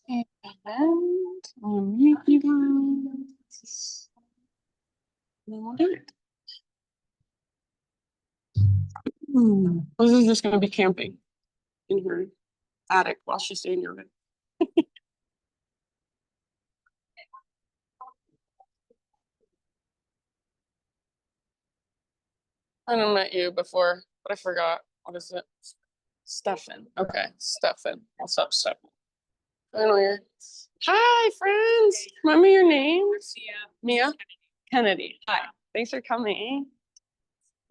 And I'll mute you guys. And then we'll do it. This is just going to be camping in her attic while she's doing yoga. I know I met you before, but I forgot. What is it? Stefan. Okay, Stefan. What's up, Stefan? I know you're. Hi, friends. Remember your name? Mia. Kennedy. Hi. Thanks for coming.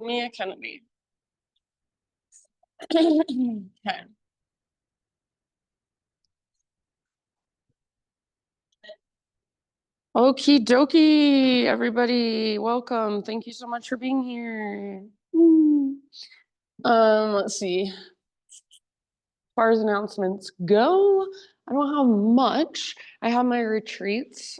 Mia Kennedy. Okay. Okie dokie, everybody. Welcome. Thank you so much for being here. Let's see. As far as announcements go, I don't have much. I have my retreats.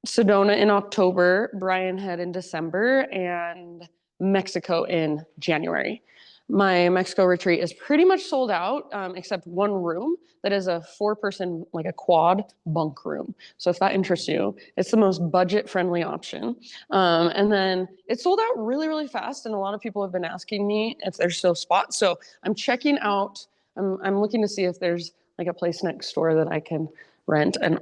Sedona in October, Brian Head in December, and Mexico in January. My Mexico retreat is pretty much sold out, except one room that is a 4-person, like a quad bunk room. So if that interests you, it's the most budget-friendly option. And then it's sold out really, really fast, and a lot of people have been asking me if there's still spots. So I'm checking out. I'm looking to see if there's like a place next door that I can rent, and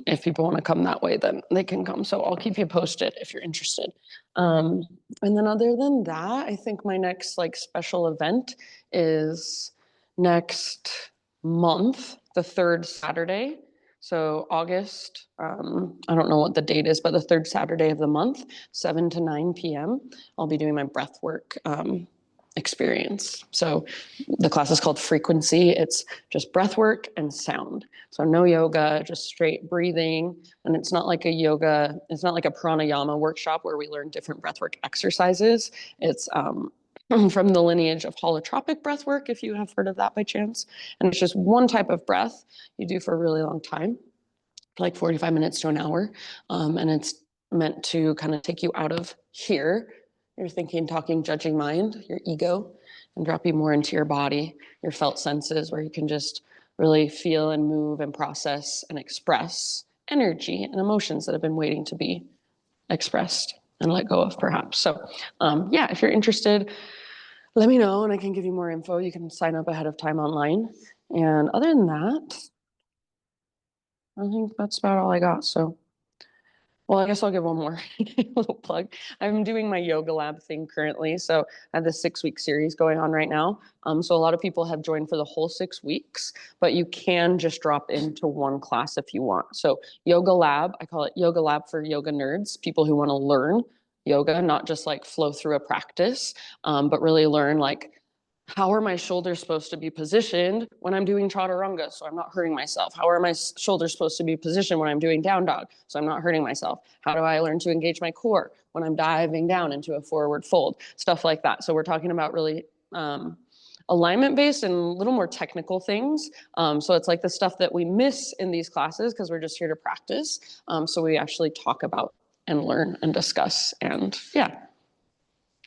if people want to come that way, then they can come. So I'll keep you posted if you're interested. And then other than that, I think my next like special event is next month, the third Saturday. So August, I don't know what the date is, but the third Saturday of the month, 7 to 9 p.m. I'll be doing my breath work experience. So the class is called Frequency. It's just breath work and sound. So no yoga, just straight breathing. And it's not like a yoga, it's not like a pranayama workshop where we learn different breathwork exercises. It's from the lineage of holotropic breath work, if you have heard of that by chance. And it's just one type of breath you do for a really long time, like 45 minutes to an hour. And it's meant to kind of take you out of here, your thinking, talking, judging mind, your ego, and drop you more into your body, your felt senses, where you can just really feel and move and process and express energy and emotions that have been waiting to be expressed and let go of, perhaps. So yeah, if you're interested, let me know and I can give you more info. You can sign up ahead of time online. And other than that, I think that's about all I got. So, well, I guess I'll give one more little plug. I'm doing my yoga lab thing currently. So I have this 6-week series going on right now. So a lot of people have joined for the whole 6 weeks, but you can just drop into one class if you want. So yoga lab, I call it yoga lab for yoga nerds, people who want to learn yoga, not just like flow through a practice, but really learn like, how are my shoulders supposed to be positioned when I'm doing chaturanga so I'm not hurting myself? How are my shoulders supposed to be positioned when I'm doing down dog so I'm not hurting myself? How do I learn to engage my core when I'm diving down into a forward fold? Stuff like that. So we're talking about really alignment based and a little more technical things. So it's like the stuff that we miss in these classes because we're just here to practice. So we actually talk about and learn and discuss, and yeah,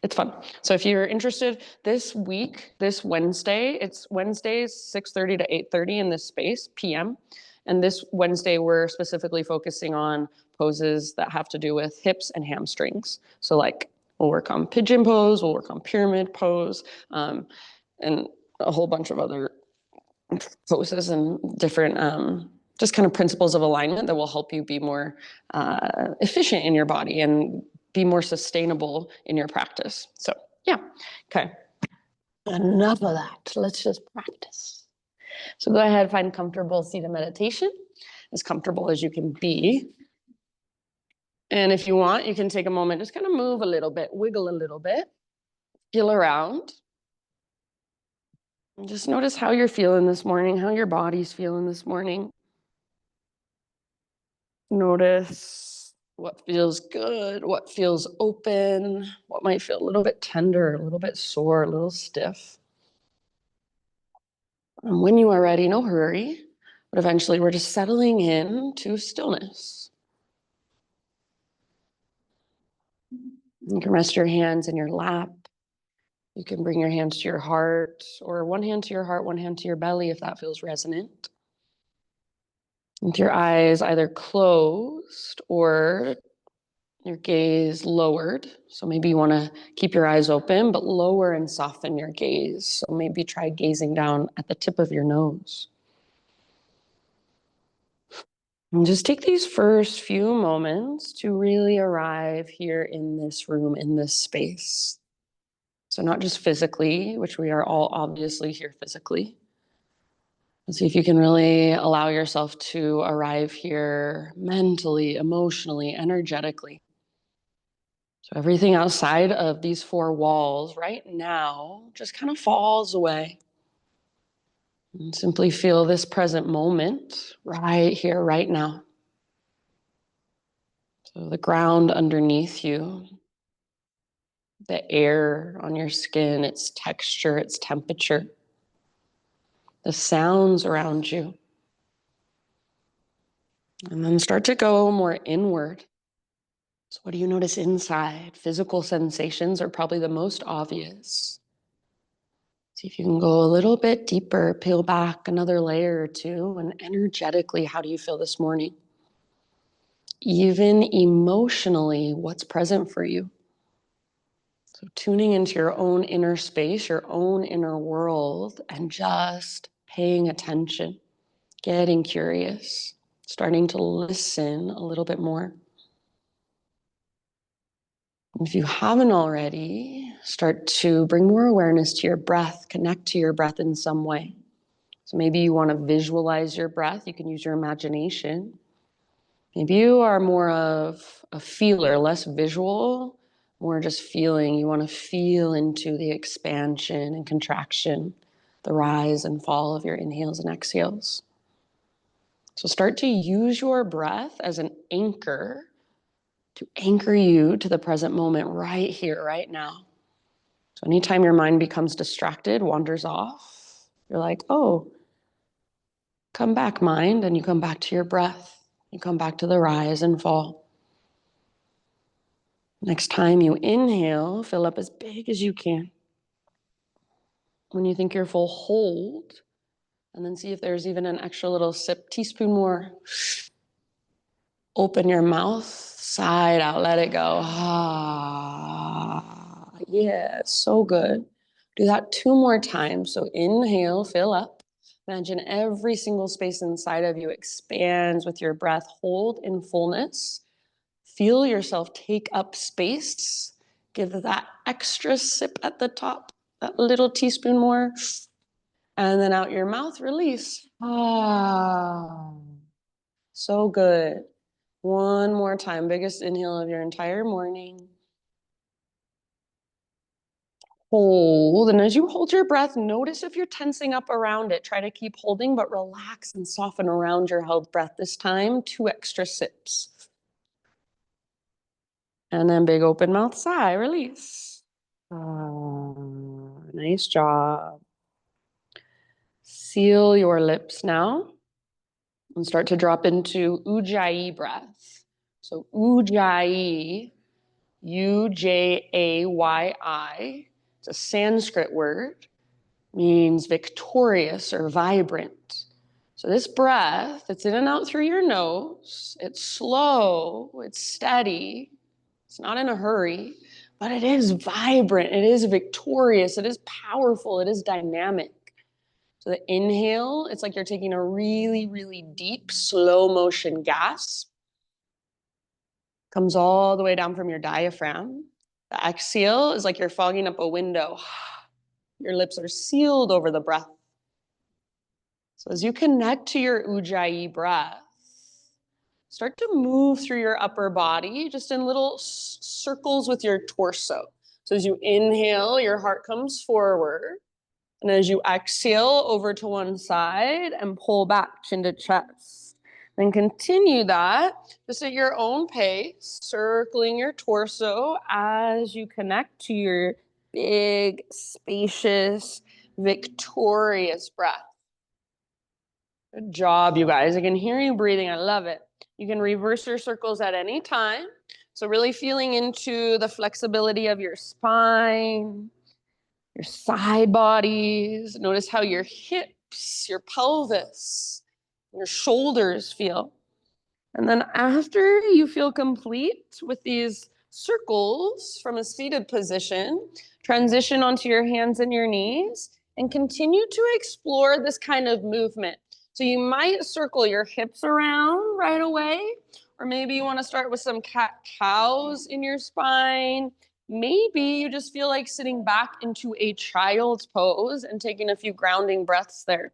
it's fun. So if you're interested, this week, this Wednesday, it's Wednesdays 6:30 to 8:30 in this space, PM. And this Wednesday, we're specifically focusing on poses that have to do with hips and hamstrings. So like we'll work on pigeon pose, we'll work on pyramid pose, and a whole bunch of other poses and different just kind of principles of alignment that will help you be more efficient in your body and be more sustainable in your practice. So yeah, okay. Enough of that. Let's just practice. So go ahead, find comfortable seated meditation, as comfortable as you can be. And if you want, you can take a moment, just kind of move a little bit, wiggle a little bit, feel around. And just notice how you're feeling this morning, how your body's feeling this morning. Notice what feels good, what feels open, what might feel a little bit tender, a little bit sore, a little stiff. And when you are ready, no hurry, but eventually we're just settling in to stillness. You can rest your hands in your lap. You can bring your hands to your heart, or one hand to your heart, one hand to your belly if that feels resonant. With your eyes either closed or your gaze lowered. So maybe you want to keep your eyes open, but lower and soften your gaze. So maybe try gazing down at the tip of your nose. And just take these first few moments to really arrive here in this room, in this space. So not just physically, which we are all obviously here physically. And see if you can really allow yourself to arrive here mentally, emotionally, energetically. So everything outside of these four walls right now just kind of falls away. And simply feel this present moment right here, right now. So the ground underneath you, the air on your skin, its texture, its temperature, the sounds around you. And then start to go more inward. So what do you notice inside? Physical sensations are probably the most obvious. See if you can go a little bit deeper, peel back another layer or two, and energetically, how do you feel this morning? Even emotionally, what's present for you? So tuning into your own inner space, your own inner world, and just paying attention, getting curious, starting to listen a little bit more. If you haven't already, start to bring more awareness to your breath, connect to your breath in some way. So maybe you want to visualize your breath. You can use your imagination. Maybe you are more of a feeler, less visual, more just feeling. You want to feel into the expansion and contraction, the rise and fall of your inhales and exhales. So start to use your breath as an anchor to anchor you to the present moment right here, right now. So anytime your mind becomes distracted, wanders off, you're like, oh, come back, mind, and you come back to your breath. You come back to the rise and fall. Next time you inhale, fill up as big as you can. When you think you're full, hold, and then see if there's even an extra little sip, teaspoon more. Open your mouth, side out, let it go. Ah, yeah, so good. Do that 2 more times. So inhale, fill up. Imagine every single space inside of you expands with your breath. Hold in fullness. Feel yourself take up space. Give that extra sip at the top, that little teaspoon more. And then out your mouth, release. Ah, so good. One more time, biggest inhale of your entire morning. Hold, and as you hold your breath, notice if you're tensing up around it. Try to keep holding, but relax and soften around your held breath this time. 2 extra sips. And then big open mouth sigh, release. Nice job. Seal your lips now and start to drop into Ujjayi breath. So Ujjayi, Ujjayi, it's a Sanskrit word, means victorious or vibrant. So this breath, it's in and out through your nose. It's slow, it's steady, it's not in a hurry, but it is vibrant, it is victorious, it is powerful, it is dynamic. So the inhale, it's like you're taking a really, really deep, slow motion gasp. Comes all the way down from your diaphragm. The exhale is like you're fogging up a window. Your lips are sealed over the breath. So as you connect to your Ujjayi breath, start to move through your upper body, just in little circles with your torso. So as you inhale, your heart comes forward. And as you exhale, over to one side and pull back, chin to chest. Then continue that just at your own pace, circling your torso as you connect to your big, spacious, victorious breath. Good job, you guys. I can hear you breathing. I love it. You can reverse your circles at any time. So really feeling into the flexibility of your spine, your side bodies. Notice how your hips, your pelvis Your shoulders feel. And then after you feel complete with these circles from a seated position, transition onto your hands and your knees and continue to explore this kind of movement. So you might circle your hips around right away, or maybe you want to start with some cat-cows in your spine. Maybe you just feel like sitting back into a child's pose and taking a few grounding breaths there.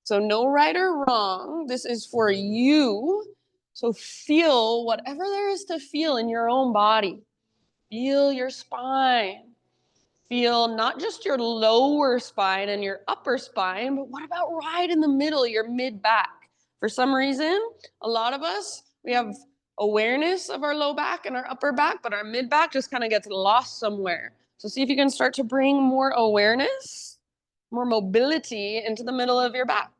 So no right or wrong. This is for you. So feel whatever there is to feel in your own body. Feel your spine. Feel not just your lower spine and your upper spine, but what about right in the middle, your mid back? For some reason, a lot of us, we have awareness of our low back and our upper back, but our mid back just kind of gets lost somewhere. So see if you can start to bring more awareness, more mobility into the middle of your back.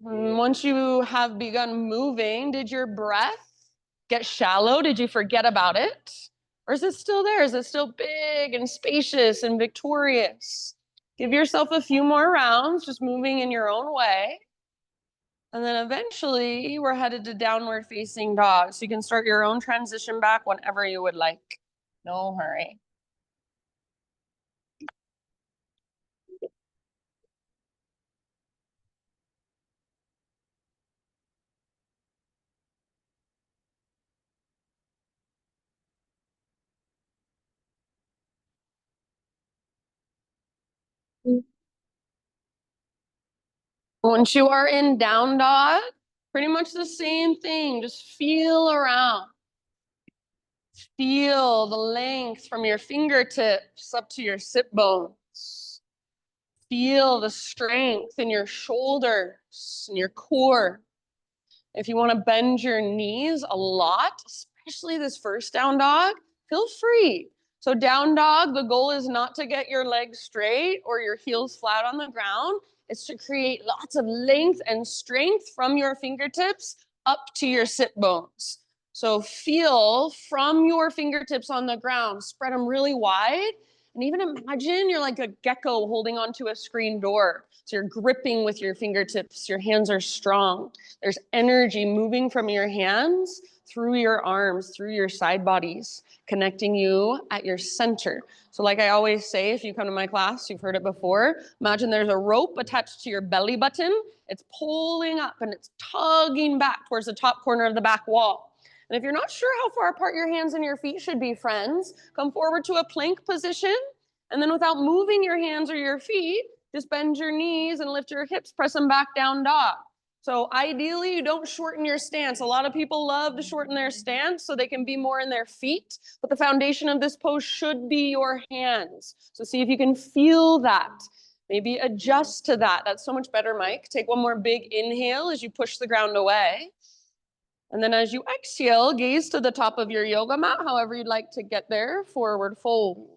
Once you have begun moving, did your breath get shallow? Did you forget about it? Or is it still there? Is it still big and spacious and victorious? Give yourself a few more rounds, just moving in your own way. And then eventually we're headed to downward facing dog. So you can start your own transition back whenever you would like. No hurry. Once you are in down dog, pretty much the same thing. Just feel around. Feel the length from your fingertips up to your sit bones. Feel the strength in your shoulders and your core. If you want to bend your knees a lot, especially this first down dog, feel free. So down dog, the goal is not to get your legs straight or your heels flat on the ground. It's to create lots of length and strength from your fingertips up to your sit bones. So feel from your fingertips on the ground, spread them really wide. And even imagine you're like a gecko holding onto a screen door. So you're gripping with your fingertips. Your hands are strong. There's energy moving from your hands through your arms, through your side bodies, connecting you at your center. So like I always say, if you come to my class, you've heard it before, imagine there's a rope attached to your belly button. It's pulling up and it's tugging back towards the top corner of the back wall. And if you're not sure how far apart your hands and your feet should be, friends, come forward to a plank position. And then without moving your hands or your feet, just bend your knees and lift your hips, press them back down dog. So ideally, you don't shorten your stance. A lot of people love to shorten their stance so they can be more in their feet, but the foundation of this pose should be your hands. So see if you can feel that. Maybe adjust to that. That's so much better, Mike. Take one more big inhale as you push the ground away. And then as you exhale, gaze to the top of your yoga mat, however you'd like to get there, forward fold.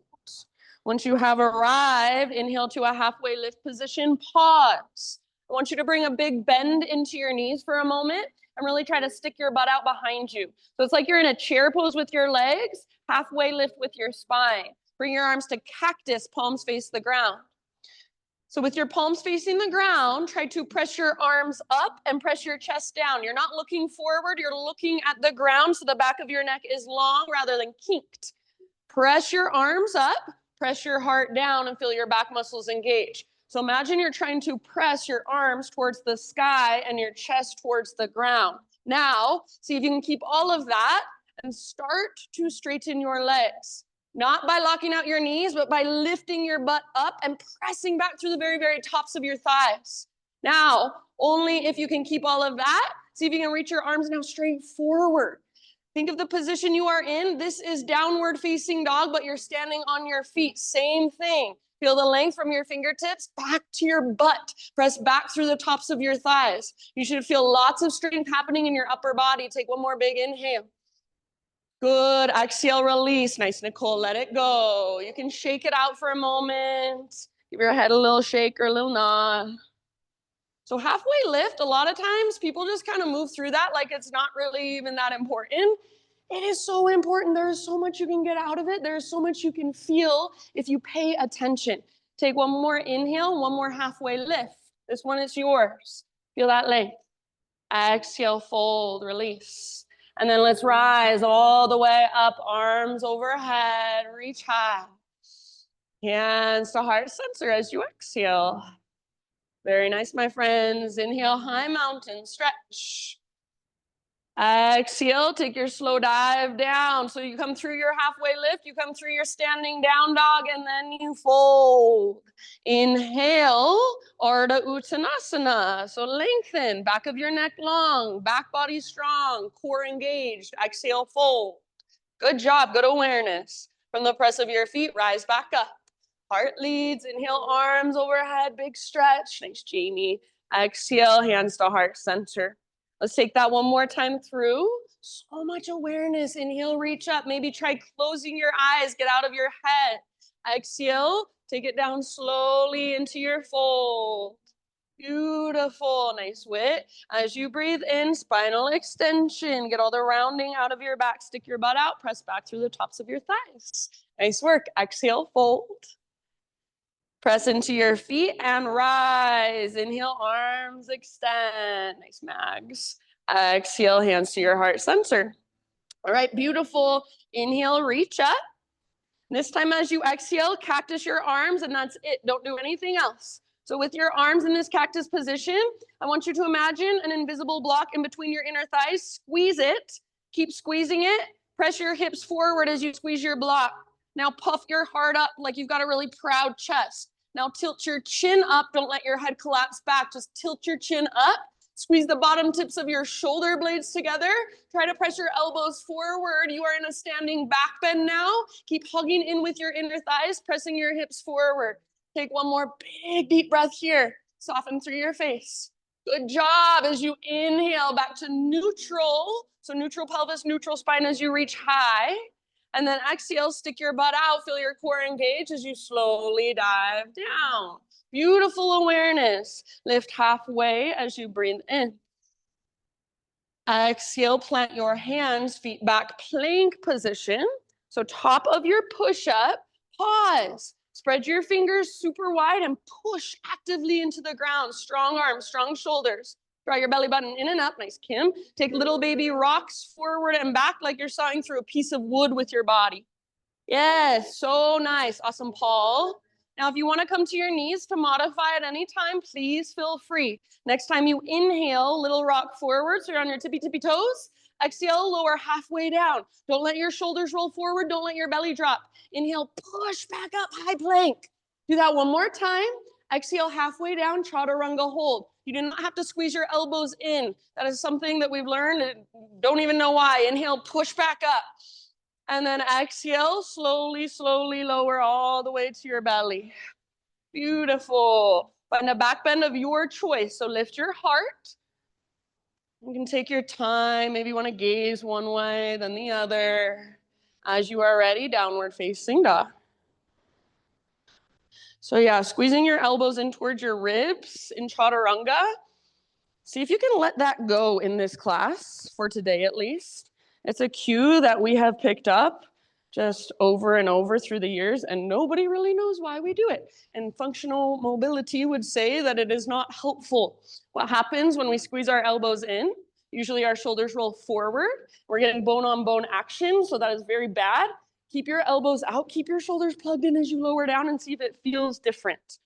Once you have arrived, inhale to a halfway lift position, pause. I want you to bring a big bend into your knees for a moment and really try to stick your butt out behind you. So it's like you're in a chair pose with your legs, halfway lift with your spine. Bring your arms to cactus, palms face the ground. So with your palms facing the ground, try to press your arms up and press your chest down. You're not looking forward, you're looking at the ground so the back of your neck is long rather than kinked. Press your arms up, press your heart down and feel your back muscles engage. So imagine you're trying to press your arms towards the sky and your chest towards the ground. Now, see if you can keep all of that and start to straighten your legs. Not by locking out your knees, but by lifting your butt up and pressing back through the very, very tops of your thighs. Now, only if you can keep all of that, see if you can reach your arms now straight forward. Think of the position you are in. This is downward facing dog, but you're standing on your feet. Same thing. Feel the length from your fingertips back to your butt. Press back through the tops of your thighs. You should feel lots of strength happening in your upper body. Take one more big inhale. Good. Exhale, release. Nice, Nicole. Let it go. You can shake it out for a moment. Give your head a little shake or a little nod. So halfway lift, a lot of times people just kind of move through that like it's not really even that important. It is so important. There is so much you can get out of it. There is so much you can feel if you pay attention. Take one more inhale, one more halfway lift. This one is yours. Feel that length. Exhale, fold, release. And then let's rise all the way up, arms overhead, reach high. Hands to heart center as you exhale. Very nice, my friends. Inhale, high mountain, stretch. Exhale, take your slow dive down. So you come through your halfway lift, you come through your standing down dog, and then you fold. Inhale, Ardha Uttanasana. So lengthen, back of your neck long, back body strong, core engaged. Exhale, fold. Good job, good awareness. From the press of your feet, rise back up. Heart leads, inhale, arms overhead, big stretch. Nice, Jamie. Exhale, hands to heart center. Let's take that one more time through. So much awareness. Inhale, reach up. Maybe try closing your eyes. Get out of your head. Exhale, take it down slowly into your fold. Beautiful. Nice width. As you breathe in, spinal extension. Get all the rounding out of your back. Stick your butt out. Press back through the tops of your thighs. Nice work. Exhale, fold. Press into your feet and rise. Inhale, arms extend. Nice, Mags. Exhale, hands to your heart center. All right, beautiful. Inhale, reach up. This time as you exhale, cactus your arms, and that's it. Don't do anything else. So with your arms in this cactus position, I want you to imagine an invisible block in between your inner thighs. Squeeze it. Keep squeezing it. Press your hips forward as you squeeze your block. Now puff your heart up like you've got a really proud chest. Now tilt your chin up. Don't let your head collapse back. Just tilt your chin up. Squeeze the bottom tips of your shoulder blades together. Try to press your elbows forward. You are in a standing back bend now. Keep hugging in with your inner thighs, pressing your hips forward. Take one more big deep breath here. Soften through your face. Good job as you inhale back to neutral. So neutral pelvis, neutral spine as you reach high. And then exhale, stick your butt out, feel your core engage as you slowly dive down. Beautiful awareness. Lift halfway as you breathe in. Exhale, plant your hands, feet back, plank position. So top of your push-up, pause. Spread your fingers super wide and push actively into the ground. Strong arms, strong shoulders. Draw your belly button in and up. Nice, Kim. Take little baby rocks forward and back like you're sawing through a piece of wood with your body. Yes, so nice. Awesome, Paul. Now, if you want to come to your knees to modify at any time, please feel free. Next time you inhale, little rock forward, so you're on your tippy toes. Exhale, lower halfway down. Don't let your shoulders roll forward. Don't let your belly drop. Inhale, push back up, high plank. Do that one more time. Exhale, halfway down, chaturanga hold. You do not have to squeeze your elbows in. That is something that we've learned and don't even know why. Inhale, push back up. And then exhale, slowly, slowly lower all the way to your belly. Beautiful. Find a back bend of your choice. So lift your heart. You can take your time. Maybe you want to gaze one way, then the other. As you are ready, downward facing dog. So yeah, squeezing your elbows in towards your ribs in chaturanga. See if you can let that go in this class, for today at least. It's a cue that we have picked up just over and over through the years, and nobody really knows why we do it. And functional mobility would say that it is not helpful. What happens when we squeeze our elbows in? Usually our shoulders roll forward. We're getting bone-on-bone action, so that is very bad. Keep your elbows out. Keep your shoulders plugged in as you lower down and see if it feels different.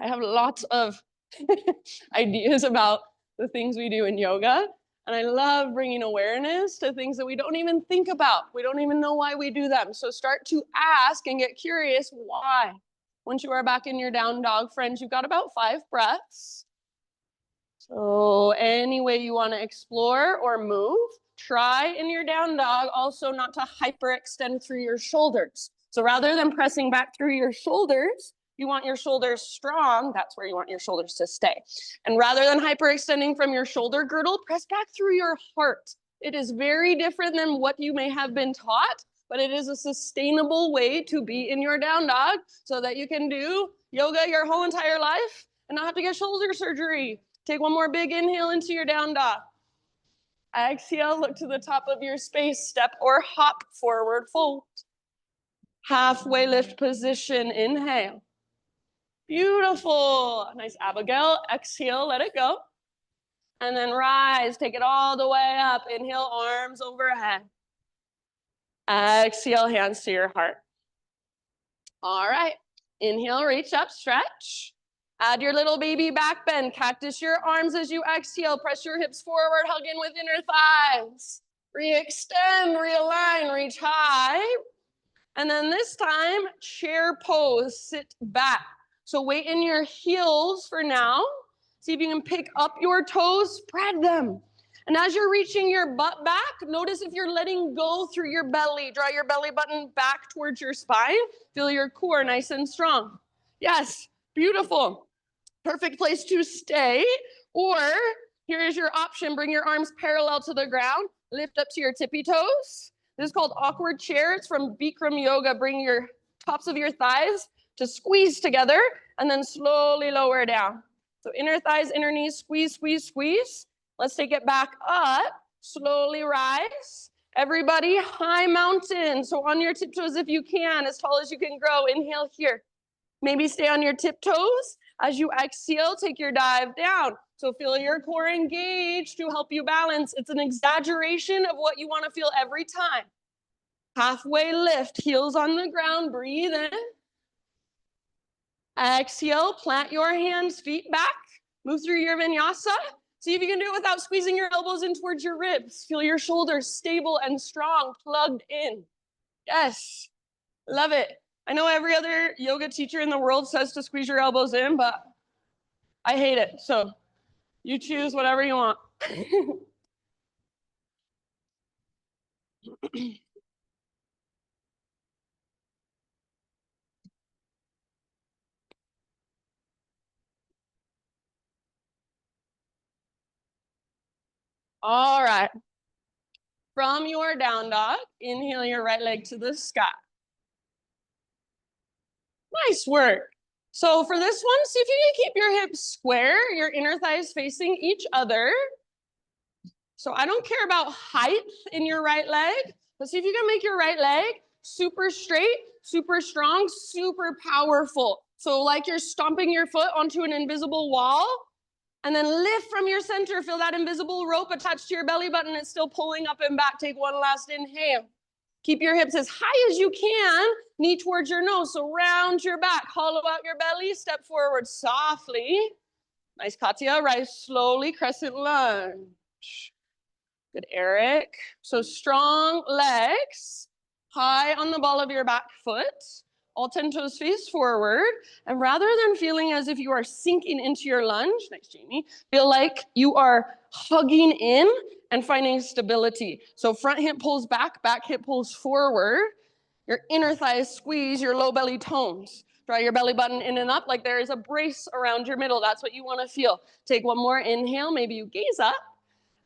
I have lots of ideas about the things we do in yoga. And I love bringing awareness to things that we don't even think about. We don't even know why we do them. So start to ask and get curious why. Once you are back in your down dog, friends, you've got about 5 breaths. So any way you want to explore or move, try in your down dog also not to hyperextend through your shoulders. So rather than pressing back through your shoulders, you want your shoulders strong. That's where you want your shoulders to stay. And rather than hyperextending from your shoulder girdle, press back through your heart. It is very different than what you may have been taught, but it is a sustainable way to be in your down dog so that you can do yoga your whole entire life and not have to get shoulder surgery. Take one more big inhale into your down dog. Exhale, look to the top of your space, step or hop forward fold. Halfway lift position, inhale. Beautiful. Nice, Abigail. Exhale, let it go. And then rise, take it all the way up. Inhale, arms overhead. Exhale, hands to your heart. All right. Inhale, reach up, stretch. Add your little baby back bend. Cactus your arms as you exhale. Press your hips forward, hug in with inner thighs. Re-extend, realign, reach high. And then this time, chair pose, sit back. So weight in your heels for now. See if you can pick up your toes, spread them. And as you're reaching your butt back, notice if you're letting go through your belly. Draw your belly button back towards your spine. Feel your core nice and strong. Yes, beautiful. Perfect place to stay. Or here is your option. Bring your arms parallel to the ground. Lift up to your tippy toes. This is called awkward chair. It's from Bikram yoga. Bring your tops of your thighs to squeeze together and then slowly lower down. So inner thighs, inner knees, squeeze, squeeze, squeeze. Let's take it back up. Slowly rise. Everybody, high mountain. So on your tiptoes if you can, as tall as you can grow. Inhale here. Maybe stay on your tiptoes. As you exhale, take your dive down. So feel your core engaged to help you balance. It's an exaggeration of what you want to feel every time. Halfway lift, heels on the ground, breathe in. Exhale, plant your hands, feet back. Move through your vinyasa. See if you can do it without squeezing your elbows in towards your ribs. Feel your shoulders stable and strong, plugged in. Yes, love it. I know every other yoga teacher in the world says to squeeze your elbows in, but I hate it. So you choose whatever you want. All right. From your down dog, inhale your right leg to the sky. Nice work. So for this one, see if you can keep your hips square, your inner thighs facing each other. So I don't care about height in your right leg, but see if you can make your right leg super straight, super strong, super powerful. So like you're stomping your foot onto an invisible wall, and then lift from your center. Feel that invisible rope attached to your belly button. It's still pulling up and back. Take one last inhale. Keep your hips as high as you can, knee towards your nose. So round your back, hollow out your belly, step forward softly. Nice, Katya. Rise slowly, crescent lunge. Good, Eric. So strong legs, high on the ball of your back foot. All 10 toes face forward. And rather than feeling as if you are sinking into your lunge, nice, Jamie, feel like you are hugging in and finding stability. So front hip pulls back hip pulls forward. Your inner thighs squeeze, your low belly tones. Draw your belly button in and up like there is a brace around your middle. That's what you want to feel. Take one more inhale. Maybe you gaze up.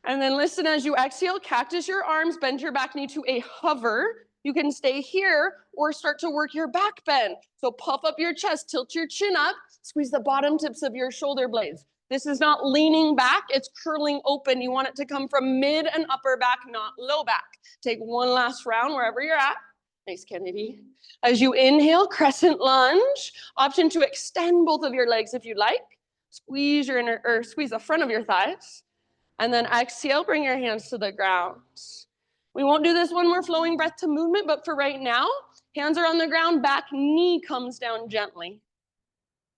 And then listen as you exhale, cactus your arms, bend your back knee to a hover. You can stay here or start to work your back bend. So puff up your chest, tilt your chin up, squeeze the bottom tips of your shoulder blades. This is not leaning back, it's curling open. You want it to come from mid and upper back, not low back. Take one last round wherever you're at. Nice, Kennedy. As you inhale, crescent lunge. Option to extend both of your legs if you like. Squeeze squeeze the front of your thighs. And then exhale, bring your hands to the ground. We won't do this when we're flowing breath to movement, but for right now, hands are on the ground, back knee comes down gently.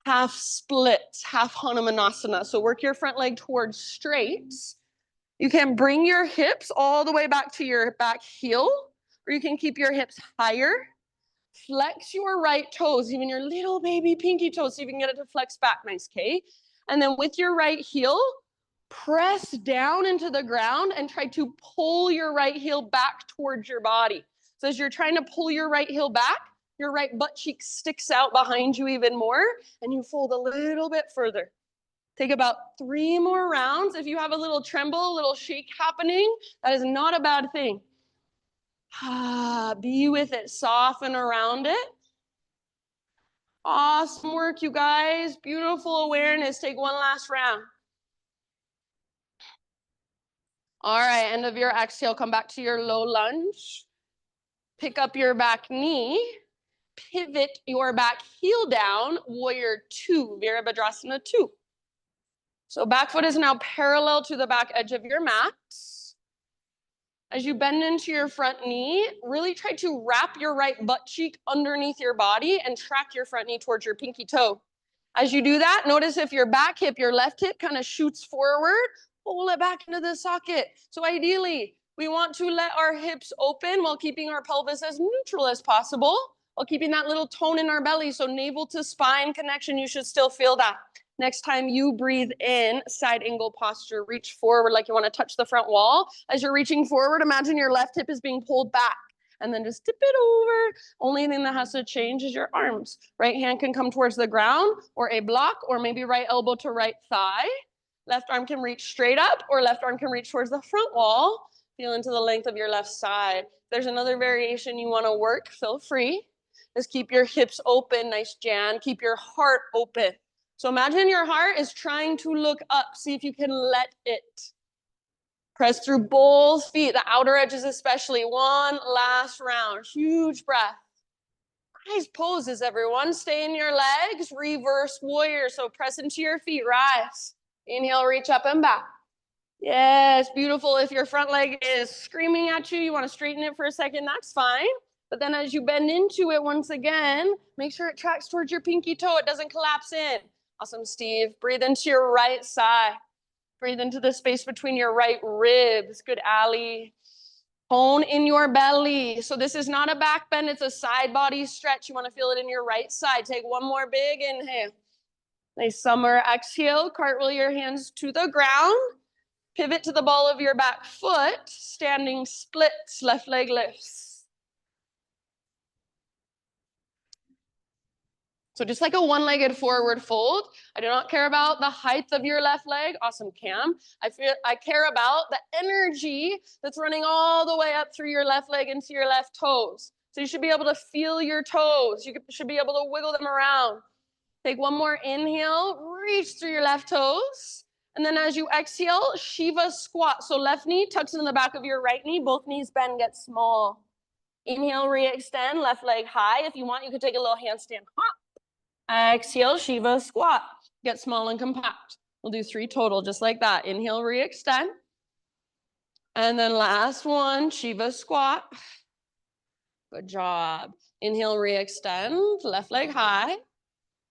Half split, half Hanumanasana. So work your front leg towards straight. You can bring your hips all the way back to your back heel, or you can keep your hips higher. Flex your right toes, even your little baby pinky toes, so you can get it to flex back. Nice, Kay. And then with your right heel, press down into the ground and try to pull your right heel back towards your body. So as you're trying to pull your right heel back, your right butt cheek sticks out behind you even more, and you fold a little bit further. Take about 3 more rounds. If you have a little tremble, a little shake happening, that is not a bad thing. Be with it, soften around it. Awesome work, you guys. Beautiful awareness. Take one last round. All right, end of your exhale, come back to your low lunge. Pick up your back knee. pivot your back heel down, warrior two, Virabhadrasana 2. So back foot is now parallel to the back edge of your mat. As you bend into your front knee, really try to wrap your right butt cheek underneath your body and track your front knee towards your pinky toe. As you do that, notice if your back hip, your left hip kind of shoots forward, pull it back into the socket. So ideally, we want to let our hips open while keeping our pelvis as neutral as possible, while keeping that little tone in our belly. So navel to spine connection, you should still feel that. Next time you breathe in, side angle posture, reach forward like you want to touch the front wall. As you're reaching forward, imagine your left hip is being pulled back. And then just tip it over. Only thing that has to change is your arms. Right hand can come towards the ground or a block, or maybe right elbow to right thigh. Left arm can reach straight up, or left arm can reach towards the front wall. Feel into the length of your left side. If there's another variation you want to work, feel free. Just keep your hips open, nice Jan. Keep your heart open. So imagine your heart is trying to look up. See if you can let it. Press through both feet, the outer edges especially. One last round. Huge breath. Nice poses, everyone. Stay in your legs. Reverse warrior. So press into your feet. Rise. Inhale, reach up and back. Yes, beautiful. If your front leg is screaming at you, you want to straighten it for a second, that's fine. But then as you bend into it once again, make sure it tracks towards your pinky toe. It doesn't collapse in. Awesome, Steve. Breathe into your right side. Breathe into the space between your right ribs. Good, Ali. Tone in your belly. So this is not a back bend. It's a side body stretch. You want to feel it in your right side. Take one more big inhale. Nice summer exhale. Cartwheel your hands to the ground. Pivot to the ball of your back foot. Standing splits. Left leg lifts. So just like a one-legged forward fold, I do not care about the height of your left leg. Awesome, Cam. I care about the energy that's running all the way up through your left leg into your left toes. So you should be able to feel your toes. You should be able to wiggle them around. Take one more inhale, reach through your left toes. And then as you exhale, Shiva squat. So left knee tucks in the back of your right knee. Both knees bend, get small. Inhale, re-extend, left leg high. If you want, you could take a little handstand hop. Exhale, Shiva squat. Get small and compact. We'll do 3 total, just like that. Inhale, re-extend. And then last one, Shiva squat. Good job. Inhale, re-extend, left leg high.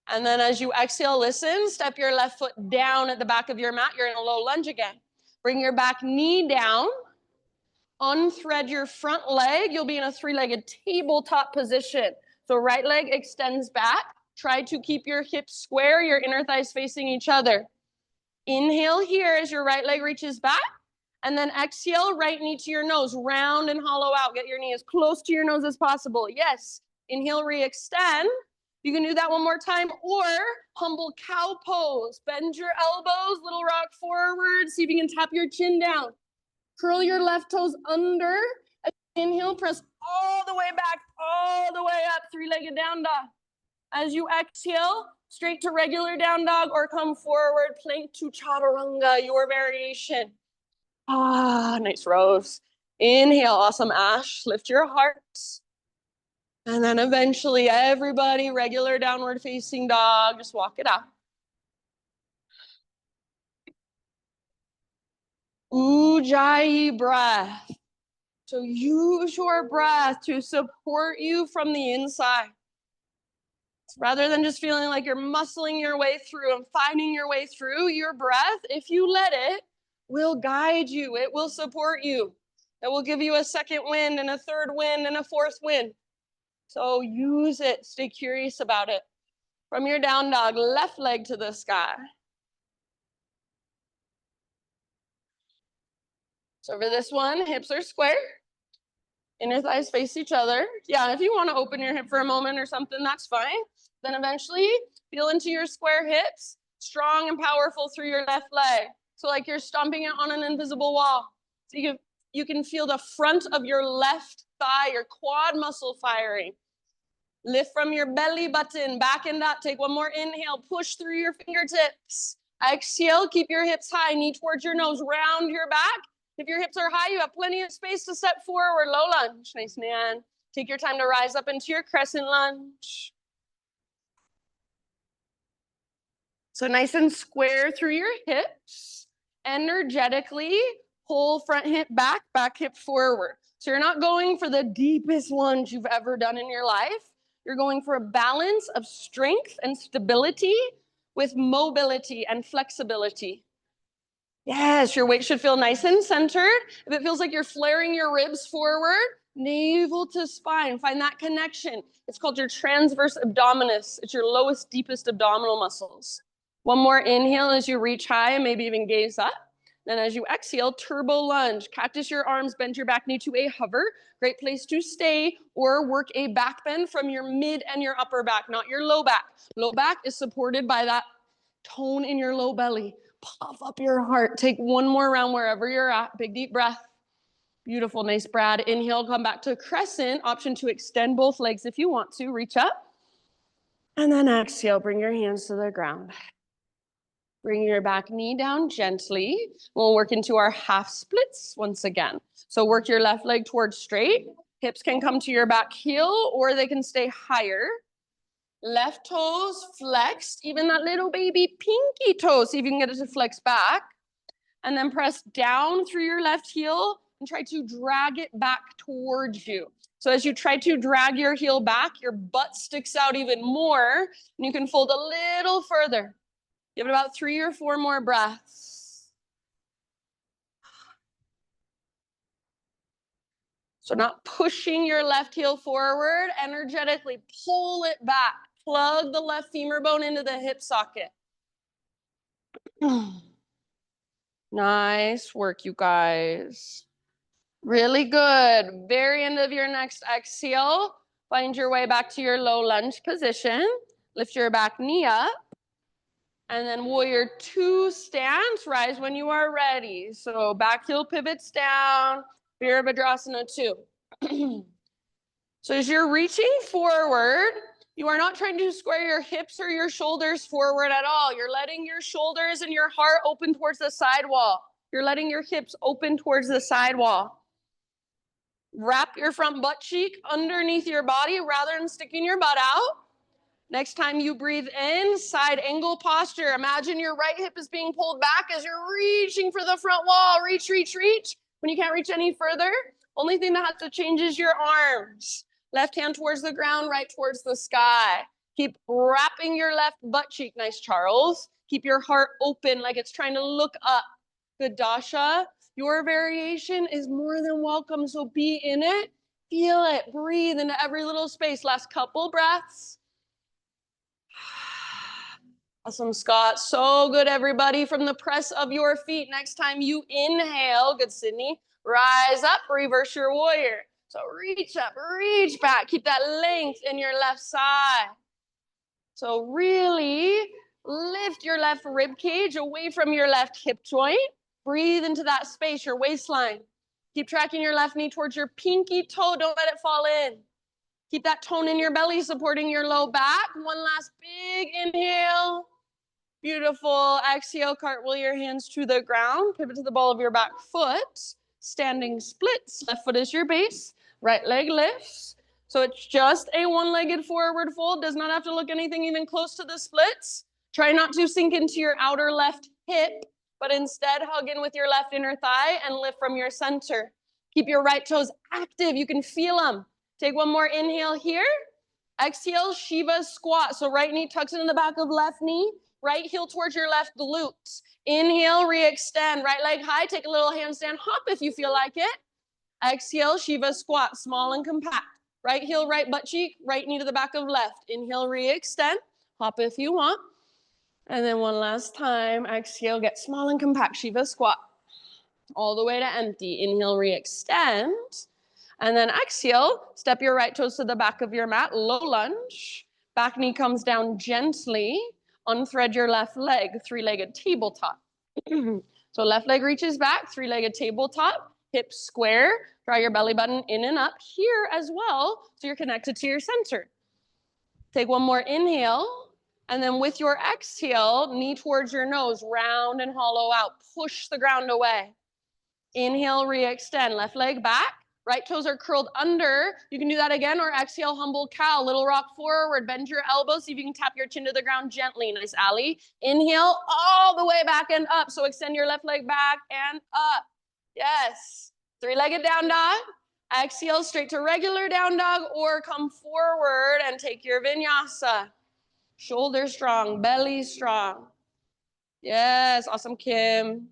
And then as you exhale, listen, step your left foot down at the back of your mat. You're in a low lunge again. Bring your back knee down. Unthread your front leg. You'll be in a 3-legged tabletop position. So right leg extends back. Try to keep your hips square, your inner thighs facing each other. Inhale here as your right leg reaches back. And then exhale, right knee to your nose. Round and hollow out. Get your knee as close to your nose as possible. Yes. Inhale, re-extend. You can do that one more time. Or humble cow pose. Bend your elbows, little rock forward. See if you can tap your chin down. Curl your left toes under. Inhale, press all the way back, all the way up. 3-legged down dog. As you exhale, straight to regular down dog or come forward, plank to chaturanga, your variation. Nice rose. Inhale, awesome, Ash. Lift your heart. And then eventually, everybody, regular downward facing dog. Just walk it out. Ujjayi breath. So use your breath to support you from the inside. Rather than just feeling like you're muscling your way through and finding your way through, your breath, if you let it, will guide you. It will support you. It will give you a second wind and a third wind and a fourth wind. So use it. Stay curious about it. From your down dog, left leg to the sky. So for this one, hips are square. Inner thighs face each other. Yeah, if you want to open your hip for a moment or something, that's fine. Then eventually, feel into your square hips, strong and powerful through your left leg. So like you're stomping it on an invisible wall. So you can feel the front of your left thigh, your quad muscle firing. Lift from your belly button, back and up. Take one more inhale, push through your fingertips. Exhale, keep your hips high, knee towards your nose, round your back. If your hips are high, you have plenty of space to step forward, low lunge. Nice, man. Take your time to rise up into your crescent lunge. So nice and square through your hips. Energetically pull front hip back, back hip forward. So you're not going for the deepest lunge you've ever done in your life. You're going for a balance of strength and stability with mobility and flexibility. Yes, your weight should feel nice and centered. If it feels like you're flaring your ribs forward, navel to spine, find that connection. It's called your transverse abdominis. It's your lowest, deepest abdominal muscles. One more inhale as you reach high and maybe even gaze up. Then as you exhale, turbo lunge. Cactus your arms, bend your back knee to a hover. Great place to stay or work a back bend from your mid and your upper back, not your low back. Low back is supported by that tone in your low belly. Puff up your heart. Take one more round wherever you're at. Big deep breath. Beautiful, nice, Brad. Inhale, come back to crescent. Option to extend both legs if you want to. Reach up. And then exhale, bring your hands to the ground. Bring your back knee down gently. We'll work into our half splits once again. So work your left leg towards straight. Hips can come to your back heel or they can stay higher. Left toes flexed, even that little baby pinky toe. See if you can get it to flex back. And then press down through your left heel and try to drag it back towards you. So as you try to drag your heel back, your butt sticks out even more, and you can fold a little further. Give it about 3 or 4 more breaths. So not pushing your left heel forward, energetically pull it back. Plug the left femur bone into the hip socket. Nice work, you guys. Really good. Very end of your next exhale. Find your way back to your low lunge position. Lift your back knee up. And then warrior 2 stance. Rise when you are ready. So back heel pivots down. Virabhadrasana 2. So as you're reaching forward, you are not trying to square your hips or your shoulders forward at all. You're letting your shoulders and your heart open towards the side wall. You're letting your hips open towards the side wall. Wrap your front butt cheek underneath your body rather than sticking your butt out. Next time you breathe in, side angle posture. Imagine your right hip is being pulled back as you're reaching for the front wall. Reach, reach, reach. When you can't reach any further, only thing that has to change is your arms. Left hand towards the ground, right towards the sky. Keep wrapping your left butt cheek. Nice, Charles. Keep your heart open like it's trying to look up. Good, Dasha. Your variation is more than welcome, so be in it. Feel it. Breathe into every little space. Last couple breaths. Awesome, Scott. So good, everybody. From the press of your feet. Next time you inhale, good, Sydney. Rise up, reverse your warrior. So reach up, reach back. Keep that length in your left side. So really lift your left rib cage away from your left hip joint. Breathe into that space, your waistline. Keep tracking your left knee towards your pinky toe. Don't let it fall in. Keep that tone in your belly, supporting your low back. One last big inhale. Beautiful. Exhale, cartwheel your hands to the ground. Pivot to the ball of your back foot. Standing splits. Left foot is your base. Right leg lifts. So it's just a one-legged forward fold. Does not have to look anything even close to the splits. Try not to sink into your outer left hip, but instead hug in with your left inner thigh and lift from your center. Keep your right toes active. You can feel them. Take one more inhale here. Exhale, Shiva squat. So right knee tucks into the back of left knee. Right heel towards your left glutes. Inhale, re-extend. Right leg high. Take a little handstand hop if you feel like it. Exhale, Shiva squat. Small and compact. Right heel, right butt cheek. Right knee to the back of left. Inhale, re-extend. Hop if you want. And then one last time. Exhale, get small and compact. Shiva squat. All the way to empty. Inhale, re-extend. And then exhale, step your right toes to the back of your mat, low lunge. Back knee comes down gently. Unthread your left leg, 3-legged tabletop. So left leg reaches back, 3-legged tabletop, hips square. Draw your belly button in and up here as well, so you're connected to your center. Take one more inhale, and then with your exhale, knee towards your nose, round and hollow out. Push the ground away. Inhale, re-extend. Left leg back. Right toes are curled under. You can do that again, or exhale, humble cow. Little rock forward, bend your elbows. See if you can tap your chin to the ground gently. Nice, Allie. Inhale all the way back and up. So extend your left leg back and up. Yes. Three-legged down dog. Exhale straight to regular down dog, or come forward and take your vinyasa. Shoulders strong, belly strong. Yes, awesome, Kim.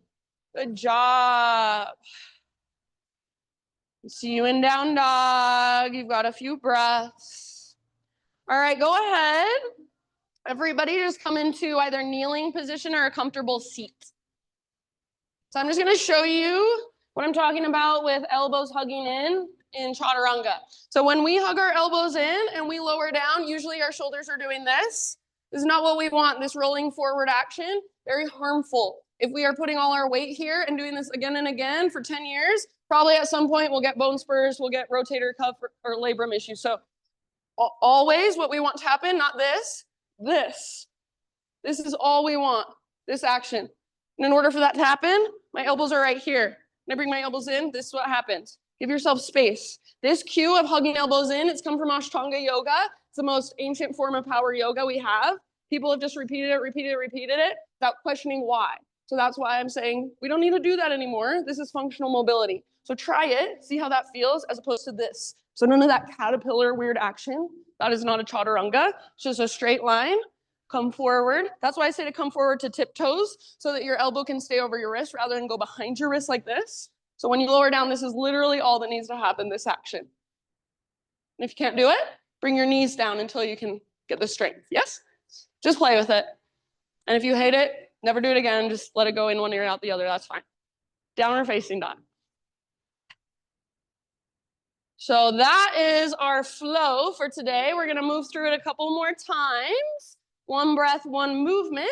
Good job. See you in down dog. You've got a few breaths. All right, go ahead. Everybody just come into either kneeling position or a comfortable seat. So I'm just going to show you what I'm talking about with elbows hugging in chaturanga. So when we hug our elbows in and we lower down, usually our shoulders are doing this. This is not what we want, this rolling forward action. Very harmful. If we are putting all our weight here and doing this again and again for 10 years, probably at some point we'll get bone spurs, we'll get rotator cuff or labrum issues. So always what we want to happen, not this, this. This is all we want, this action. And in order for that to happen, my elbows are right here. When I bring my elbows in, this is what happens. Give yourself space. This cue of hugging elbows in, it's come from Ashtanga yoga. It's the most ancient form of power yoga we have. People have just repeated it without questioning why. So that's why I'm saying we don't need to do that anymore. This is functional mobility. So try it, see how that feels as opposed to this. So none of that caterpillar weird action. That is not a chaturanga. It's just a straight line. Come forward. That's why I say to come forward to tiptoes so that your elbow can stay over your wrist rather than go behind your wrist like this. So when you lower down, this is literally all that needs to happen, this action. And if you can't do it, bring your knees down until you can get the strength. Yes? Just play with it. And if you hate it, never do it again. Just let it go in one ear, out the other. That's fine. Downward facing dog. So that is our flow for today. We're going to move through it a couple more times. One breath, one movement.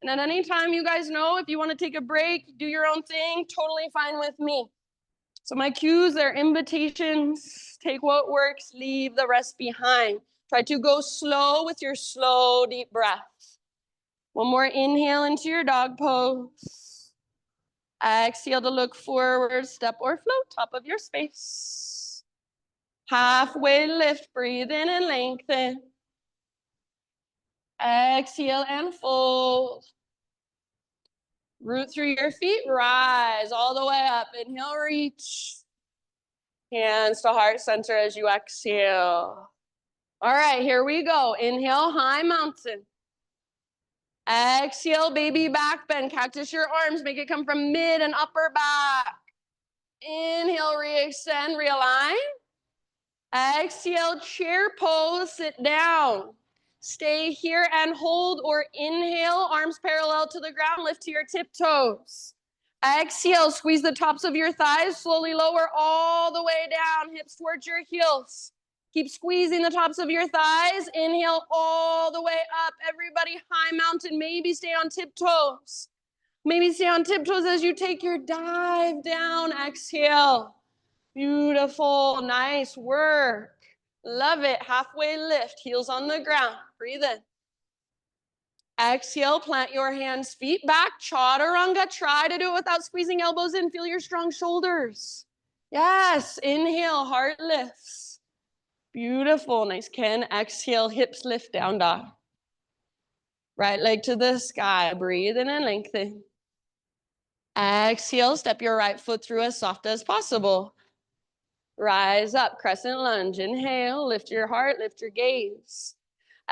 And at any time, you guys know, if you want to take a break, do your own thing, totally fine with me. So my cues, they're invitations. Take what works, leave the rest behind. Try to go slow with your slow, deep breaths. One more inhale into your dog pose. Exhale to look forward, step or float, top of your space. Halfway lift, breathe in and lengthen. Exhale and fold. Root through your feet, rise all the way up. Inhale, reach. Hands to heart center as you exhale. All right, here we go. Inhale, high mountain. Exhale, baby back bend. Cactus your arms. Make it come from mid and upper back. Inhale, re-extend, realign. Exhale, chair pose, sit down. Stay here and hold, or inhale, arms parallel to the ground, lift to your tiptoes. Exhale, squeeze the tops of your thighs, slowly lower all the way down, hips towards your heels. Keep squeezing the tops of your thighs. Inhale all the way up. Everybody, high mountain, maybe stay on tiptoes. Maybe stay on tiptoes as you take your dive down. Exhale. Beautiful, nice work. Love it. Halfway lift, heels on the ground. Breathe in. Exhale, plant your hands, feet back. Chaturanga, try to do it without squeezing elbows in. Feel your strong shoulders. Yes, inhale, heart lifts. Beautiful, nice, Ken. Exhale, hips lift, down dog. Right leg to the sky. Breathe in and lengthen. Exhale, step your right foot through as soft as possible. Rise up, crescent lunge. Inhale, lift your heart, lift your gaze.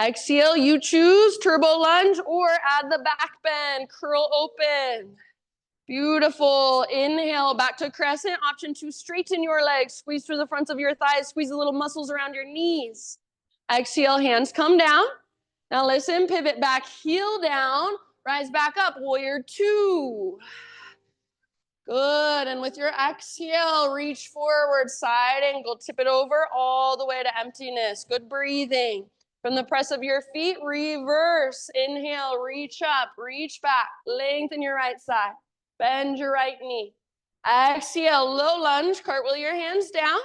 Exhale, you choose turbo lunge or add the back bend, curl open. Beautiful. Inhale, back to crescent. Option 2, straighten your legs. Squeeze through the fronts of your thighs. Squeeze the little muscles around your knees. Exhale, hands come down. Now listen, pivot back, heel down. Rise back up, warrior 2. Good, and with your exhale, reach forward, side angle, tip it over all the way to emptiness. Good breathing. From the press of your feet, reverse. Inhale, reach up, reach back, lengthen your right side, bend your right knee. Exhale, low lunge, cartwheel your hands down.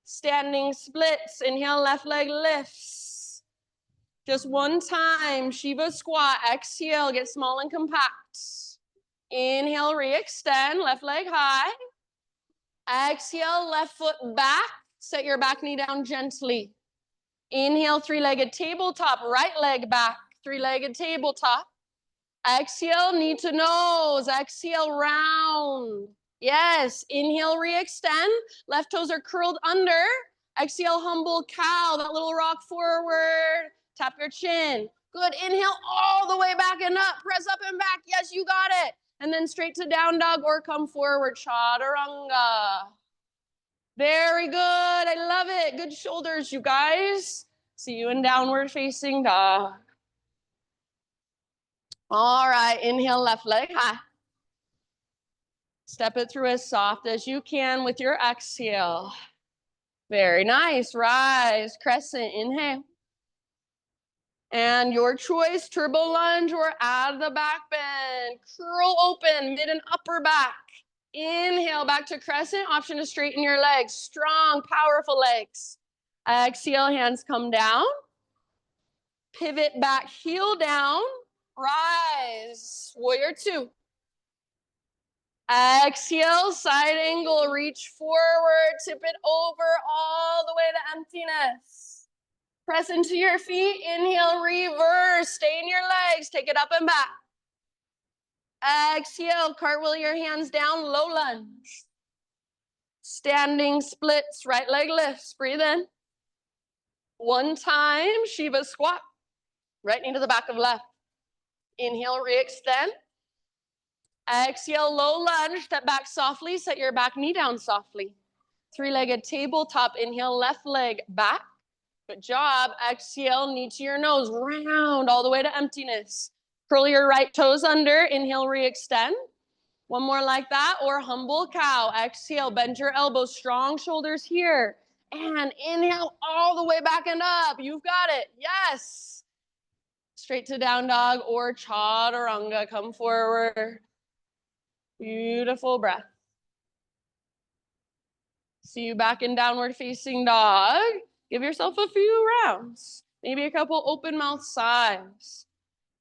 Standing splits, inhale, left leg lifts. Just one time, Shiva squat, exhale, get small and compact. Inhale, re-extend, left leg high. Exhale, left foot back. Set your back knee down gently. Inhale, three-legged tabletop. Right leg back, three-legged tabletop. Exhale, knee to nose. Exhale, round. Yes, inhale, re-extend. Left toes are curled under. Exhale, humble cow, that little rock forward. Tap your chin. Good, inhale all the way back and up. Press up and back. Yes, you got it. And then straight to down dog or come forward, chaturanga. Very good, I love it. Good shoulders, you guys. See you in downward facing dog. All right, inhale, left leg high. Step it through as soft as you can with your exhale. Very nice, rise, crescent, inhale. And your choice, turbo lunge or out of the back bend. Curl open, mid and upper back. Inhale, back to crescent. Option to straighten your legs. Strong, powerful legs. Exhale, hands come down. Pivot back, heel down. Rise, warrior two. Exhale, side angle, reach forward, tip it over all the way to emptiness. Press into your feet, inhale, reverse, stay in your legs, take it up and back. Exhale, cartwheel your hands down, low lunge. Standing splits, right leg lifts, breathe in. One time, Shiva squat. Right knee to the back of left. Inhale, re-extend. Exhale, low lunge, step back softly, set your back knee down softly. Three-legged tabletop, inhale, left leg back. Good job. Exhale, knee to your nose, round all the way to emptiness. Curl your right toes under, inhale, re-extend. One more like that, or humble cow. Exhale, bend your elbows, strong shoulders here. And inhale all the way back and up. You've got it. Yes. Straight to down dog or chaturanga. Come forward. Beautiful breath. See you back in downward facing dog. Give yourself a few rounds. Maybe a couple open mouth sighs.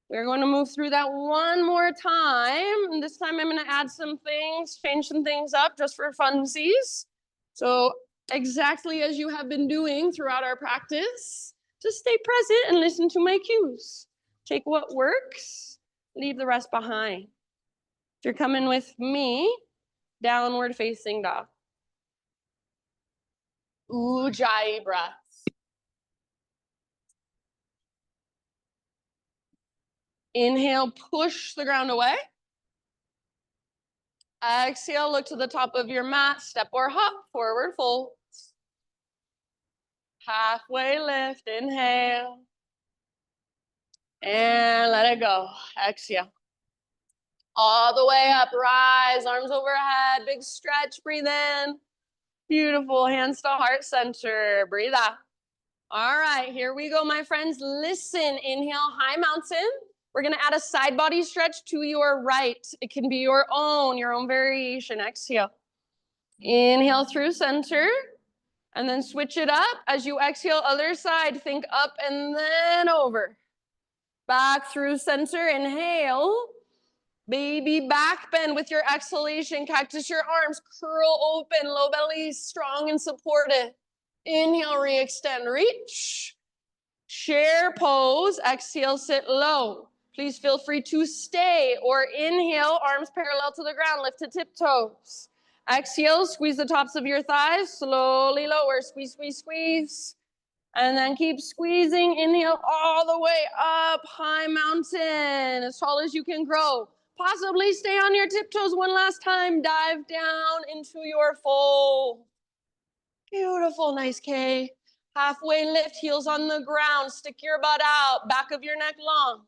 We're going to move through that one more time. And this time I'm going to add some things, change some things up just for funsies. So exactly as you have been doing throughout our practice, just stay present and listen to my cues. Take what works, leave the rest behind. If you're coming with me, downward facing dog. Ujjayi breath. Inhale, push the ground away. Exhale, look to the top of your mat, step or hop, forward fold. Halfway lift, inhale. And let it go, exhale. All the way up, rise, arms overhead, big stretch, breathe in. Beautiful, hands to heart center, breathe out. All right, here we go, my friends. Listen, inhale, high mountain. We're gonna add a side body stretch to your right. It can be your own variation. Exhale. Inhale through center, and then switch it up. As you exhale, other side, think up and then over. Back through center, inhale. Baby back bend with your exhalation. Cactus your arms, curl open, low belly strong and supported. Inhale, re-extend, reach. Chair pose, exhale, sit low. Please feel free to stay or inhale, arms parallel to the ground, lift to tiptoes. Exhale, squeeze the tops of your thighs, slowly lower, squeeze, squeeze, squeeze. And then keep squeezing, inhale all the way up, high mountain, as tall as you can grow. Possibly stay on your tiptoes one last time, dive down into your fold. Beautiful, nice K. Halfway lift, heels on the ground, stick your butt out, back of your neck long.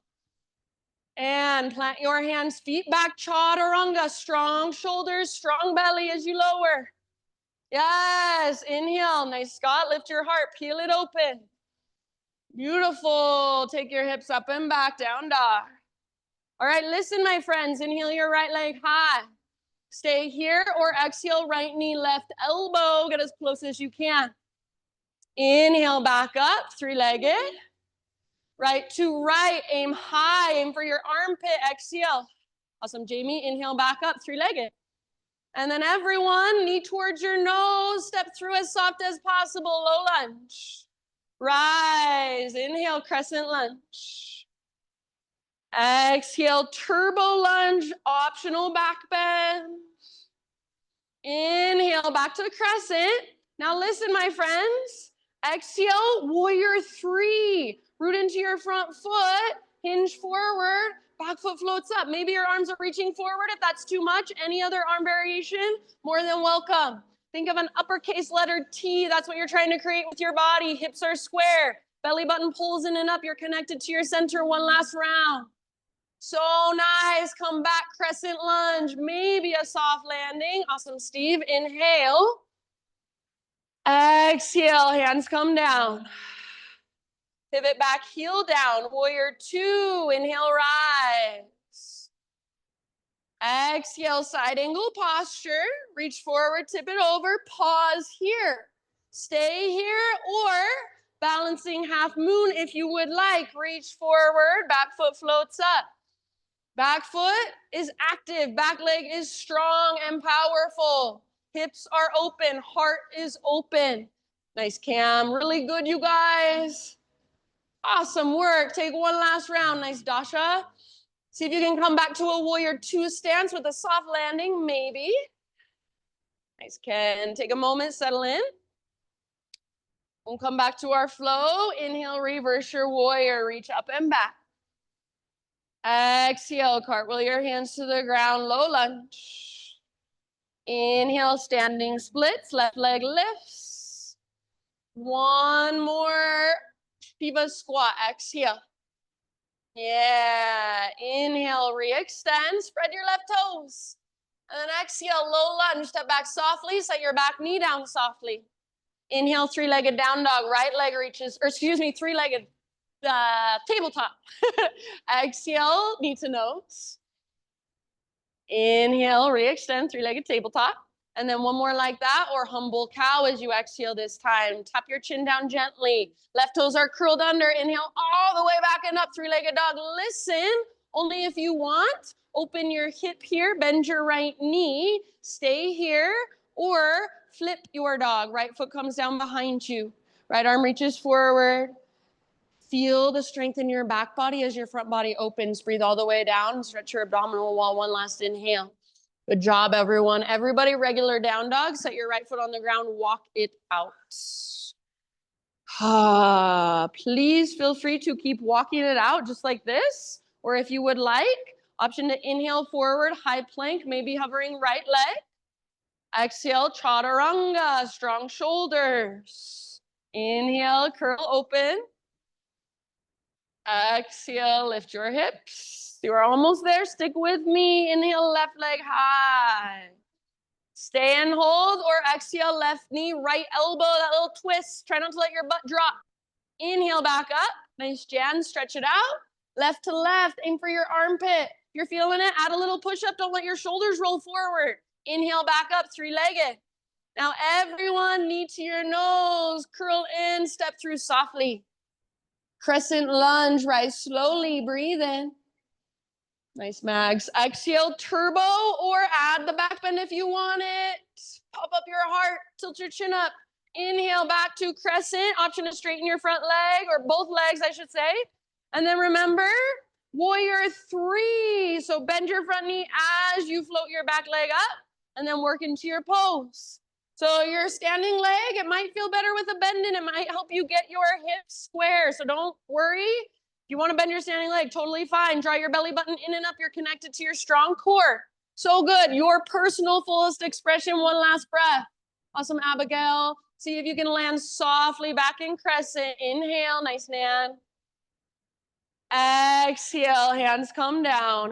And plant your hands, feet back, chaturanga, strong shoulders, strong belly as you lower. Yes, inhale, nice Scott, lift your heart, peel it open. Beautiful, take your hips up and back, down dog. All right, listen, my friends, inhale your right leg high. Stay here or exhale, right knee, left elbow, get as close as you can. Inhale, back up, three-legged. Right to right, aim high, aim for your armpit, exhale. Awesome, Jamie, inhale, back up, three-legged. And then everyone, knee towards your nose, step through as soft as possible, low lunge. Rise, inhale, crescent lunge. Exhale, turbo lunge, optional back bend. Inhale, back to the crescent. Now listen, my friends. Exhale, warrior three. Root into your front foot, hinge forward, back foot floats up. Maybe your arms are reaching forward. If that's too much, any other arm variation, more than welcome. Think of an uppercase letter T. That's what you're trying to create with your body. Hips are square. Belly button pulls in and up. You're connected to your center. One last round. So nice. Come back, crescent lunge. Maybe a soft landing. Awesome, Steve. Inhale. Exhale, hands come down. Pivot back, heel down. Warrior two. Inhale, rise. Exhale, side angle posture. Reach forward, tip it over. Pause here. Stay here or balancing half moon if you would like. Reach forward, back foot floats up. Back foot is active, back leg is strong and powerful. Hips are open, heart is open. Nice, Cam. Really good, you guys. Awesome work. Take one last round. Nice, Dasha. See if you can come back to a warrior two stance with a soft landing, maybe. Nice, Ken. Take a moment, settle in. We'll come back to our flow. Inhale, reverse your warrior. Reach up and back. Exhale, cartwheel your hands to the ground, low lunge. Inhale, standing splits, left leg lifts. One more Shiva squat, exhale. Yeah, inhale, re-extend, spread your left toes. And then exhale, low lunge, step back softly, set your back knee down softly. Inhale, three-legged down dog, right leg reaches, or excuse me, three-legged tabletop. Exhale, knee to nose. Inhale, re-extend, three-legged tabletop. And then one more like that, or humble cow as you exhale this time. Tap your chin down gently. Left toes are curled under. Inhale all the way back and up, three-legged dog. Listen, only if you want. Open your hip here, bend your right knee, stay here, or flip your dog. Right foot comes down behind you. Right arm reaches forward. Feel the strength in your back body as your front body opens. Breathe all the way down. Stretch your abdominal wall. One last inhale. Good job, everyone. Everybody, regular down dog. Set your right foot on the ground. Walk it out. Please feel free to keep walking it out just like this. Or if you would like, option to inhale forward, high plank, maybe hovering right leg. Exhale, chaturanga, strong shoulders. Inhale, curl open. Exhale, lift your hips. You're almost there. Stick with me. Inhale, left leg high. Stay and hold, or exhale, left knee, right elbow, that little twist. Try not to let your butt drop. Inhale, back up. Nice, Jan. Stretch it out. Left to left. Aim for your armpit. If you're feeling it, add a little push-up. Don't let your shoulders roll forward. Inhale, back up, three-legged. Now, everyone, knee to your nose. Curl in, step through softly. Crescent lunge, rise slowly, breathe in. Nice, Mags. Exhale, turbo, or add the back bend if you want it. Pop up your heart, tilt your chin up. Inhale, back to crescent. Option to straighten your front leg, or both legs, I should say. And then remember, warrior three. So bend your front knee as you float your back leg up, and then work into your pose. So your standing leg, it might feel better with a bend in. It might help you get your hips square. So don't worry. If you want to bend your standing leg, totally fine. Draw your belly button in and up. You're connected to your strong core. So good. Your personal fullest expression. One last breath. Awesome, Abigail. See if you can land softly back in crescent. Inhale. Nice, Nan. Exhale, hands come down.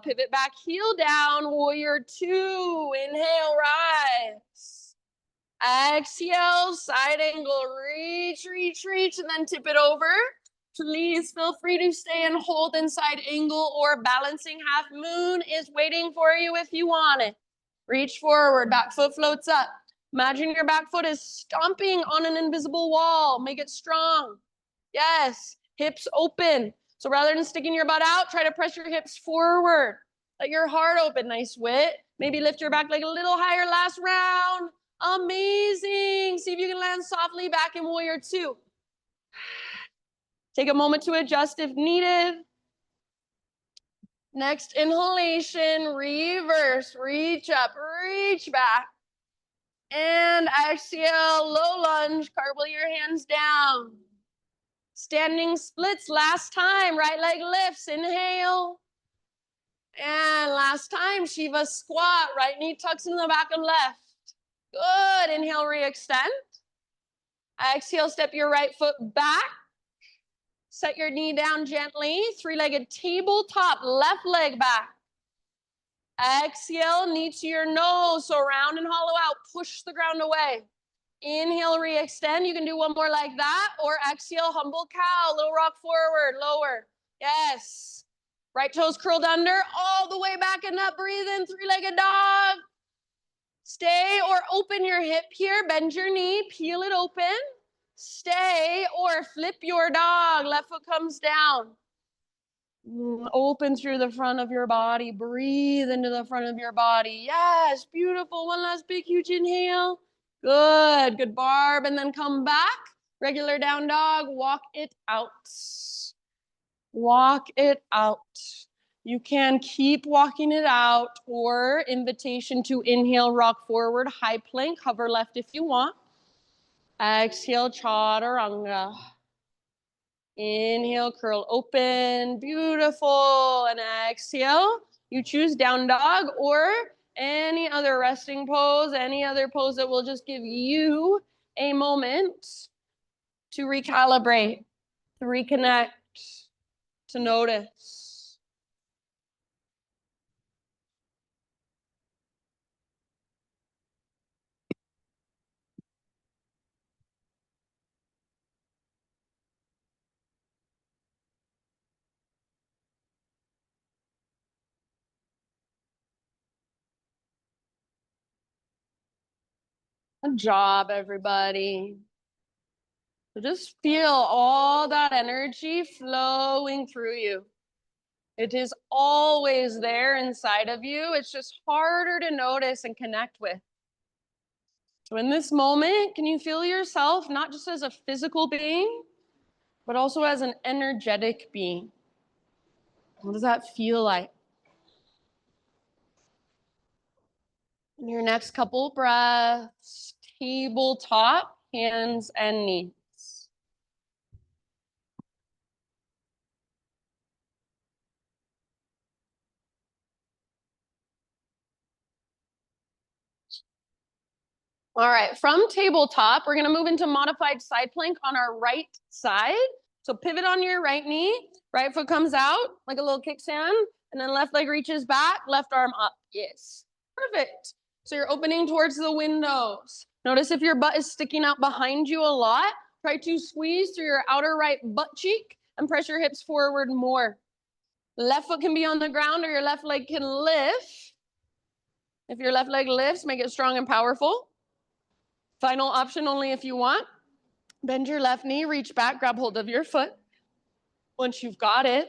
Pivot back, heel down, warrior two. Inhale, rise. Exhale, side angle, reach, reach, reach, and then tip it over. Please feel free to stay and hold in side angle, or balancing half moon is waiting for you if you want it. Reach forward, back foot floats up. Imagine your back foot is stomping on an invisible wall. Make it strong. Yes. Hips open. So rather than sticking your butt out, try to press your hips forward. Let your heart open, nice width. Maybe lift your back leg a little higher last round. Amazing. See if you can land softly back in warrior two. Take a moment to adjust if needed. Next inhalation, reverse, reach up, reach back. And exhale, low lunge, cartwheel your hands down. Standing splits, last time, right leg lifts, inhale. And last time, Shiva squat, right knee tucks into the back of left. Good, inhale, re-extend. Exhale, step your right foot back. Set your knee down gently, three-legged tabletop, left leg back. Exhale, knee to your nose, so round and hollow out, push the ground away. Inhale, re-extend. You can do one more like that, or exhale, humble cow, little rock forward, lower. Yes. Right toes curled under, all the way back and up, breathe in, three-legged dog. Stay or open your hip here, bend your knee, peel it open. Stay or flip your dog, left foot comes down. Open through the front of your body, breathe into the front of your body. Yes, beautiful. One last big, huge inhale. Good, good barb, and then come back. Regular down dog, walk it out. Walk it out. You can keep walking it out, or invitation to inhale, rock forward, high plank, hover left if you want. Exhale, chaturanga. Inhale, curl open, beautiful. And exhale, you choose down dog or any other resting pose, any other pose that will just give you a moment to recalibrate, to reconnect, to notice. Good job, everybody. So just feel all that energy flowing through you. It is always there inside of you. It's just harder to notice and connect with. So in this moment, can you feel yourself not just as a physical being, but also as an energetic being? What does that feel like? In your next couple breaths, tabletop, hands and knees. All right, from tabletop, we're gonna move into modified side plank on our right side. So pivot on your right knee, right foot comes out like a little kickstand, and then left leg reaches back, left arm up. Yes, perfect. So you're opening towards the windows. Notice if your butt is sticking out behind you a lot, try to squeeze through your outer right butt cheek and press your hips forward more. Left foot can be on the ground or your left leg can lift. If your left leg lifts, make it strong and powerful. Final option only if you want. Bend your left knee, reach back, grab hold of your foot. Once you've got it,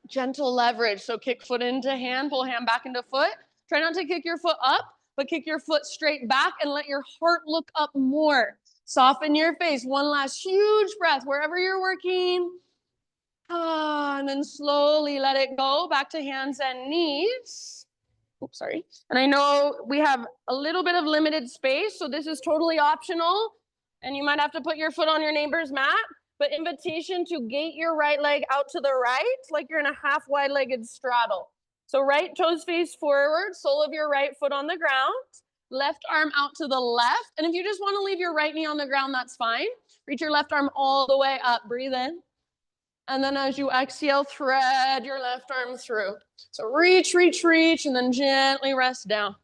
gentle leverage. So kick foot into hand, pull hand back into foot. Try not to kick your foot up, but kick your foot straight back and let your heart look up more. Soften your face. One last huge breath wherever you're working. And then slowly let it go back to hands and knees. Oops, sorry. And I know we have a little bit of limited space, so this is totally optional. And you might have to put your foot on your neighbor's mat, but invitation to gate your right leg out to the right, like you're in a half wide-legged straddle. So right toes face forward, sole of your right foot on the ground, left arm out to the left. And if you just want to leave your right knee on the ground, that's fine. Reach your left arm all the way up, breathe in. And then as you exhale, thread your left arm through. So reach, reach, reach, and then gently rest down.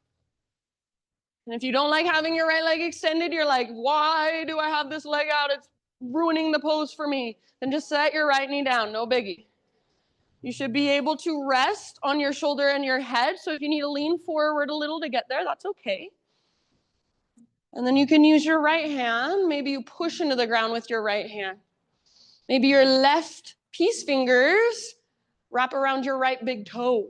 And if you don't like having your right leg extended, you're like, why do I have this leg out? It's ruining the pose for me. Then just set your right knee down, no biggie. You should be able to rest on your shoulder and your head. So if you need to lean forward a little to get there, that's okay. And then you can use your right hand. Maybe you push into the ground with your right hand. Maybe your left peace fingers wrap around your right big toe.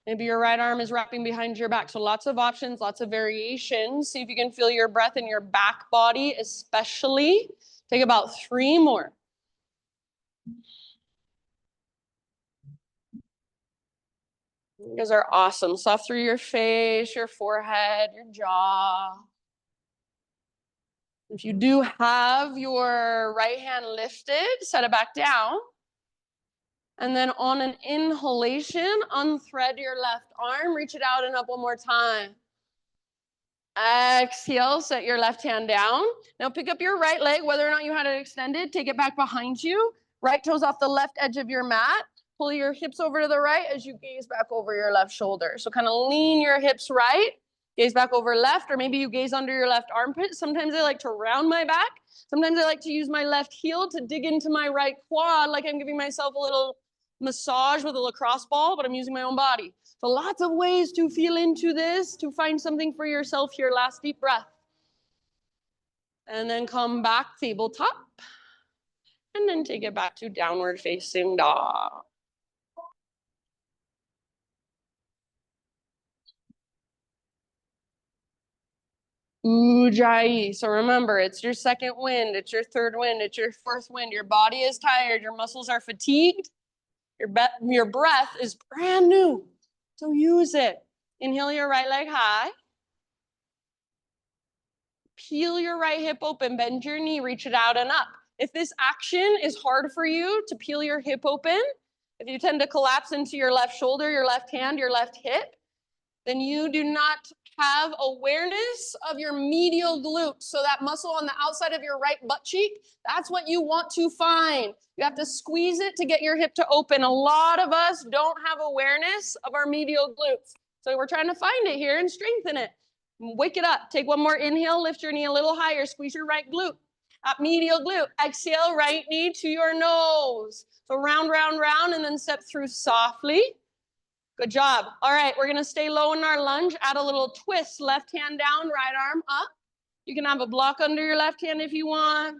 Maybe your right arm is wrapping behind your back. So lots of options, lots of variations. See if you can feel your breath in your back body, especially. Take about 3 more. You guys are awesome. Soft through your face, your forehead, your jaw. If you do have your right hand lifted, set it back down. And then on an inhalation, unthread your left arm, reach it out and up one more time. Exhale, set your left hand down. Now pick up your right leg, whether or not you had it extended, take it back behind you. Right toes off the left edge of your mat. Pull your hips over to the right as you gaze back over your left shoulder. So kind of lean your hips right, gaze back over left, or maybe you gaze under your left armpit. Sometimes I like to round my back. Sometimes I like to use my left heel to dig into my right quad, like I'm giving myself a little massage with a lacrosse ball, but I'm using my own body. So lots of ways to feel into this, to find something for yourself here. Last deep breath. And then come back, tabletop. And then take it back to downward facing dog. Ujjayi. So remember, it's your second wind, it's your third wind, it's your fourth wind. Your body is tired, your muscles are fatigued, your breath is brand new. So use it. Inhale your right leg high. Peel your right hip open, bend your knee, reach it out and up. If this action is hard for you to peel your hip open, if you tend to collapse into your left shoulder, your left hand, your left hip, then you do not have awareness of your medial glute. So that muscle on the outside of your right butt cheek, that's what you want to find. You have to squeeze it to get your hip to open. A lot of us don't have awareness of our medial glutes. So we're trying to find it here and strengthen it. Wake it up. Take one more inhale, lift your knee a little higher, squeeze your right glute. Up medial glute. Exhale, right knee to your nose. So round, round, round, and then step through softly. Good job. All right, we're gonna stay low in our lunge, add a little twist, left hand down, right arm up. You can have a block under your left hand if you want.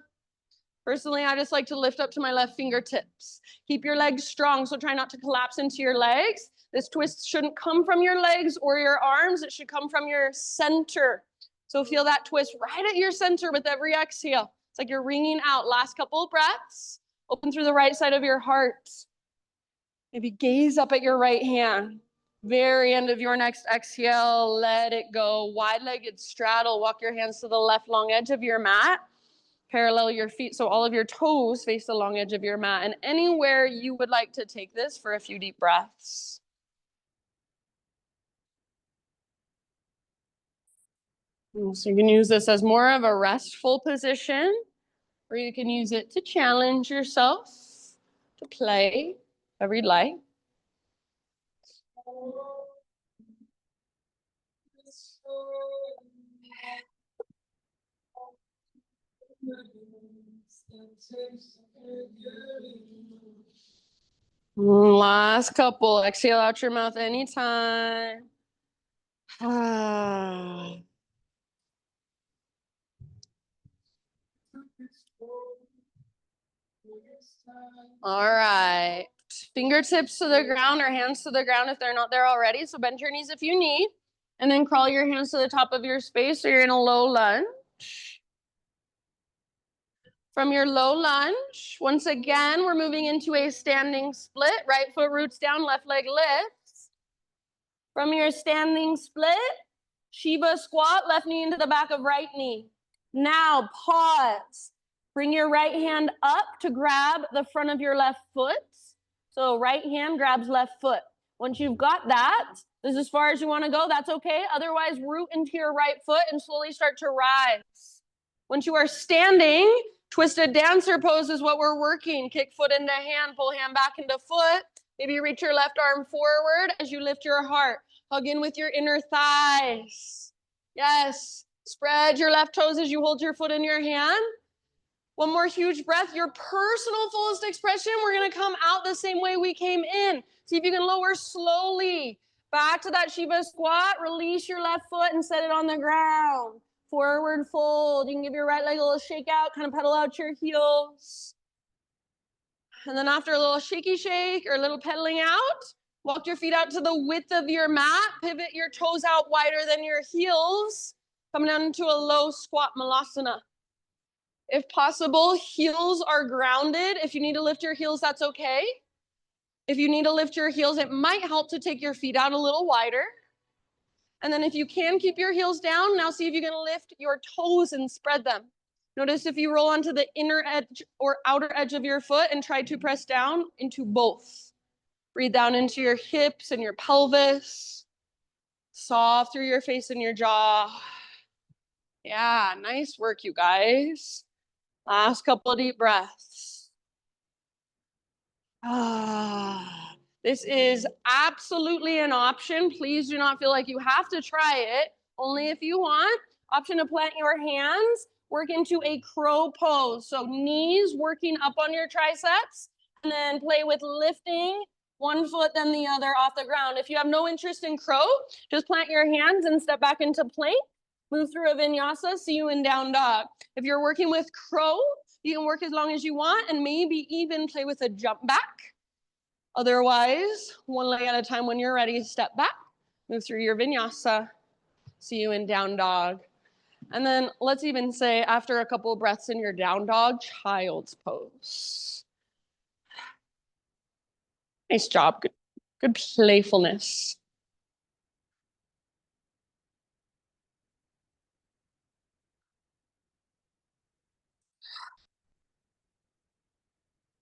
Personally, I just like to lift up to my left fingertips. Keep your legs strong, so try not to collapse into your legs. This twist shouldn't come from your legs or your arms, it should come from your center. So feel that twist right at your center with every exhale. It's like you're ringing out. Last couple of breaths. Open through the right side of your heart. Maybe gaze up at your right hand. Very end of your next exhale, let it go. Wide-legged straddle. Walk your hands to the left long edge of your mat. Parallel your feet so all of your toes face the long edge of your mat. And anywhere you would like to take this for a few deep breaths. So you can use this as more of a restful position, or you can use it to challenge yourself, to play, whatever you'd like. Last couple. Exhale out your mouth anytime. All right. Fingertips to the ground or hands to the ground if they're not there already. So bend your knees if you need. And then crawl your hands to the top of your space so you're in a low lunge. From your low lunge, once again, we're moving into a standing split. Right foot roots down, left leg lifts. From your standing split, Shiva squat, left knee into the back of right knee. Now pause. Bring your right hand up to grab the front of your left foot. So right hand grabs left foot. Once you've got that, this is as far as you want to go, that's okay. Otherwise, root into your right foot and slowly start to rise. Once you are standing, twisted dancer pose is what we're working. Kick foot into hand, pull hand back into foot. Maybe reach your left arm forward as you lift your heart. Hug in with your inner thighs. Yes. Spread your left toes as you hold your foot in your hand. One more huge breath. Your personal fullest expression. We're going to come out the same way we came in. See if you can lower slowly. Back to that Shiva squat. Release your left foot and set it on the ground. Forward fold. You can give your right leg a little shake out. Kind of pedal out your heels. And then after a little shaky shake or a little pedaling out, Walk your feet out to the width of your mat. Pivot your toes out wider than your heels. Come down into a low squat malasana. If possible, heels are grounded. If you need to lift your heels, that's okay. If you need to lift your heels, it might help to take your feet out a little wider. And then if you can keep your heels down, now see if you can lift your toes and spread them. Notice if you roll onto the inner edge or outer edge of your foot and try to press down into both. Breathe down into your hips and your pelvis. Soft through your face and your jaw. Yeah, nice work, you guys. Last couple of deep breaths. This is absolutely an option. Please do not feel like you have to try it. Only if you want. Option to plant your hands, work into a crow pose. So knees working up on your triceps, and then play with lifting one foot then the other off the ground. If you have no interest in crow, just plant your hands and step back into plank. Move through a vinyasa, see you in down dog. If you're working with crow, you can work as long as you want and maybe even play with a jump back. Otherwise, one leg at a time when you're ready, step back, move through your vinyasa, see you in down dog. And then let's even say after a couple of breaths in your down dog, child's pose. Nice job, good playfulness.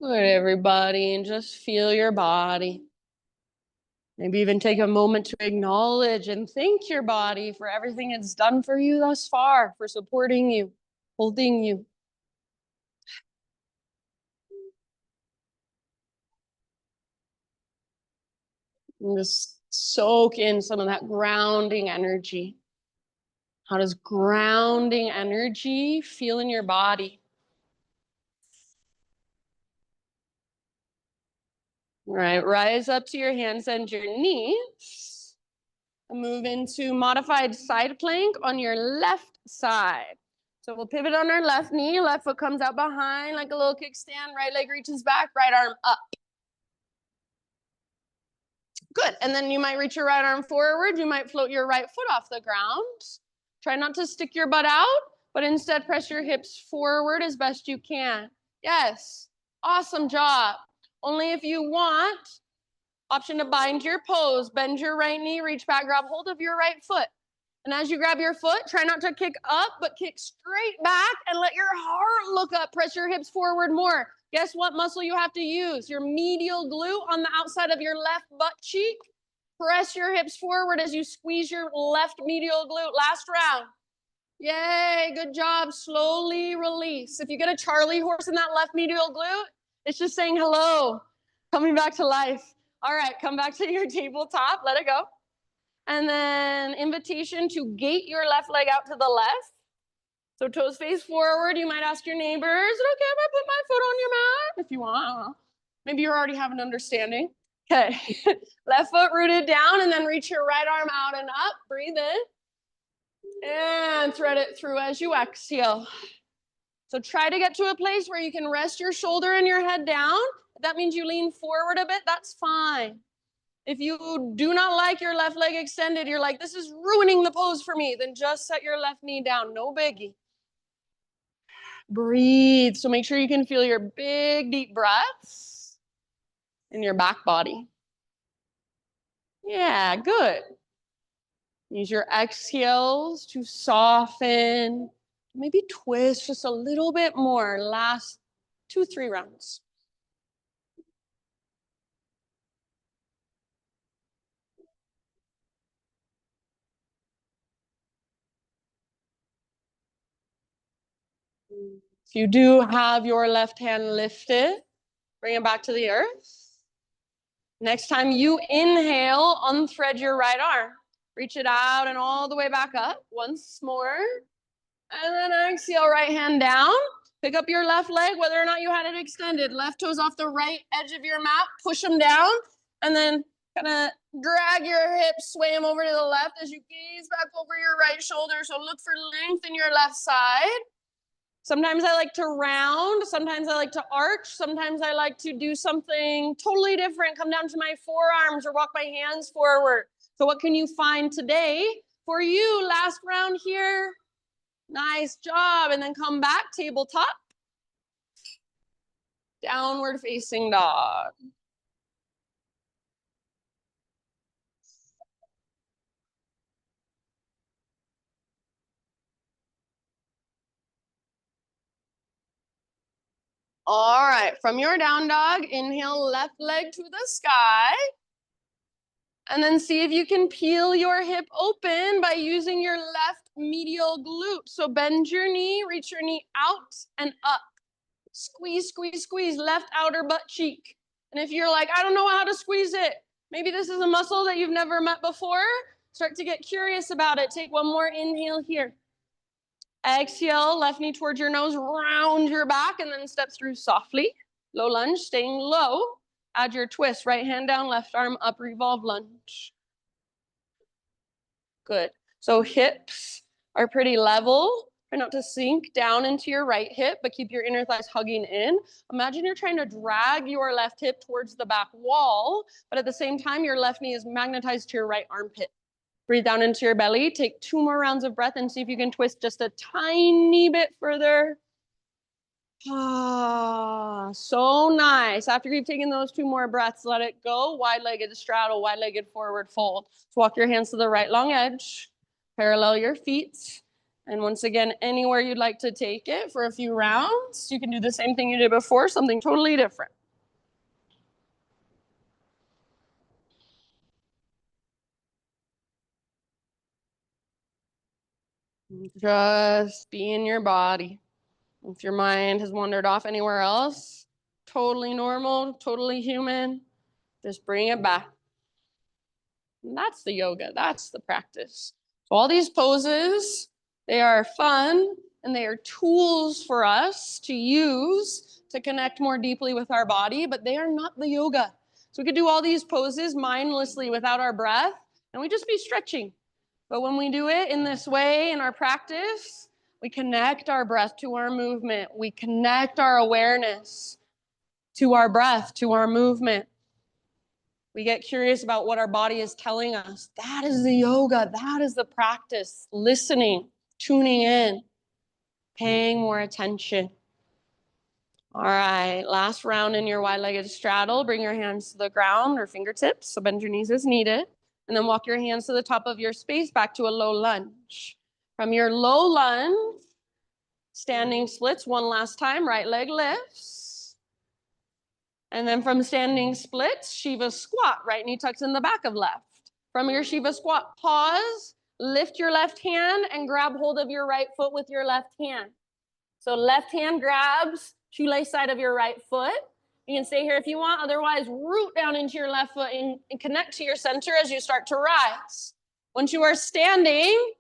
Good, everybody, and just feel your body. Maybe even take a moment to acknowledge and thank your body for everything it's done for you thus far, for supporting you, holding you. And just soak in some of that grounding energy. How does grounding energy feel in your body? All right, rise up to your hands and your knees. Move into modified side plank on your left side. So we'll pivot on our left knee, left foot comes out behind like a little kickstand, right leg reaches back, right arm up. Good, and then you might reach your right arm forward, you might float your right foot off the ground. Try not to stick your butt out, but instead press your hips forward as best you can. Yes, awesome job. Only if you want, option to bind your pose, bend your right knee, reach back, grab hold of your right foot. And as you grab your foot, try not to kick up, but kick straight back and let your heart look up. Press your hips forward more. Guess what muscle you have to use? Your medial glute on the outside of your left butt cheek. Press your hips forward as you squeeze your left medial glute. Last round. Yay, good job. Slowly release. If you get a Charlie horse in that left medial glute, it's just saying hello, coming back to life. All right, come back to your tabletop. Let it go. And then invitation to gate your left leg out to the left. So toes face forward. You might ask your neighbor, is it okay if I put my foot on your mat? If you want, I don't know. Maybe you already have an understanding. Okay, left foot rooted down and then reach your right arm out and up. Breathe in and thread it through as you exhale. So try to get to a place where you can rest your shoulder and your head down. If that means you lean forward a bit, that's fine. If you do not like your left leg extended, you're like, this is ruining the pose for me, then just set your left knee down. No biggie. Breathe. So make sure you can feel your big, deep breaths in your back body. Yeah, good. Use your exhales to soften. Maybe twist just a little bit more. Last 2-3 rounds. If you do have your left hand lifted, bring it back to the earth. Next time you inhale, unthread your right arm. Reach it out and all the way back up. Once more. And then exhale, right hand down. Pick up your left leg, whether or not you had it extended. Left toes off the right edge of your mat. Push them down. And then kind of drag your hips, sway them over to the left as you gaze back over your right shoulder. So look for length in your left side. Sometimes I like to round, sometimes I like to arch, sometimes I like to do something totally different, come down to my forearms or walk my hands forward. So what can you find today for you? Last round here. Nice job. And then come back, tabletop. Downward facing dog. All right, from your down dog, inhale left leg to the sky. And then see if you can peel your hip open by using your left medial glute. So bend your knee, reach your knee out and up. Squeeze, squeeze, squeeze, left outer butt cheek. And if you're like, I don't know how to squeeze it, maybe this is a muscle that you've never met before, start to get curious about it. Take one more inhale here. Exhale, left knee towards your nose, round your back, and then step through softly. Low lunge, staying low. Add your twist, right hand down, left arm up, revolve lunge. Good. So hips are pretty level. Try not to sink down into your right hip, but keep your inner thighs hugging in. Imagine you're trying to drag your left hip towards the back wall, but at the same time, your left knee is magnetized to your right armpit. Breathe down into your belly. Take 2 more rounds of breath and see if you can twist just a tiny bit further. Ah, so nice. After you've taken those 2 more breaths, let it go. Wide-legged straddle, wide-legged forward fold. So walk your hands to the right long edge. Parallel your feet. And once again, anywhere you'd like to take it for a few rounds, you can do the same thing you did before, something totally different. Just be in your body. If your mind has wandered off anywhere else, totally normal, totally human, just bring it back. And that's the yoga, that's the practice. So all these poses, they are fun and they are tools for us to use to connect more deeply with our body, but they are not the yoga. So we could do all these poses mindlessly without our breath, and we just be stretching. But when we do it in this way in our practice, we connect our breath to our movement. We connect our awareness to our breath, to our movement. We get curious about what our body is telling us. That is the yoga. That is the practice. Listening, tuning in, paying more attention. All right, last round in your wide-legged straddle. Bring your hands to the ground or fingertips, so bend your knees as needed. And then walk your hands to the top of your space back to a low lunge. From your low lunge, standing splits one last time, right leg lifts. And then from standing splits, Shiva squat, right knee tucks in the back of left. From your Shiva squat, pause, lift your left hand and grab hold of your right foot with your left hand. So left hand grabs shoelace side of your right foot. You can stay here if you want, otherwise root down into your left foot and connect to your center as you start to rise. Once you are standing,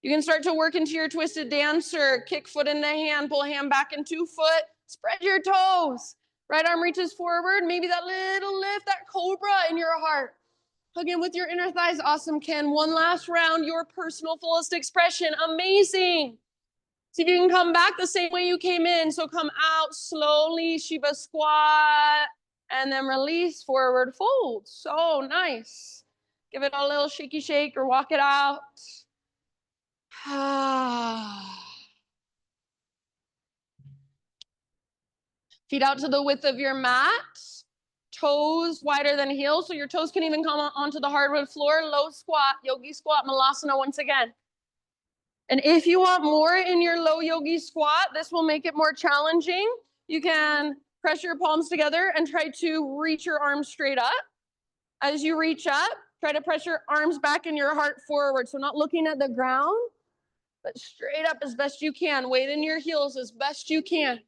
you can start to work into your twisted dancer, kick foot into hand, pull hand back into foot, spread your toes. Right arm reaches forward, maybe that little lift, that cobra in your heart. Hug in with your inner thighs, awesome, Ken. One last round, your personal fullest expression, amazing. See if you can come back the same way you came in. So come out slowly, Shiva squat, and then release, forward fold. So nice. Give it a little shaky shake or walk it out. Feet out to the width of your mat. Toes wider than heels, so your toes can even come onto the hardwood floor. Low squat, yogi squat, malasana once again. And if you want more in your low yogi squat, this will make it more challenging. You can press your palms together and try to reach your arms straight up. As you reach up, try to press your arms back and your heart forward. So not looking at the ground, but straight up as best you can. Weight in your heels as best you can.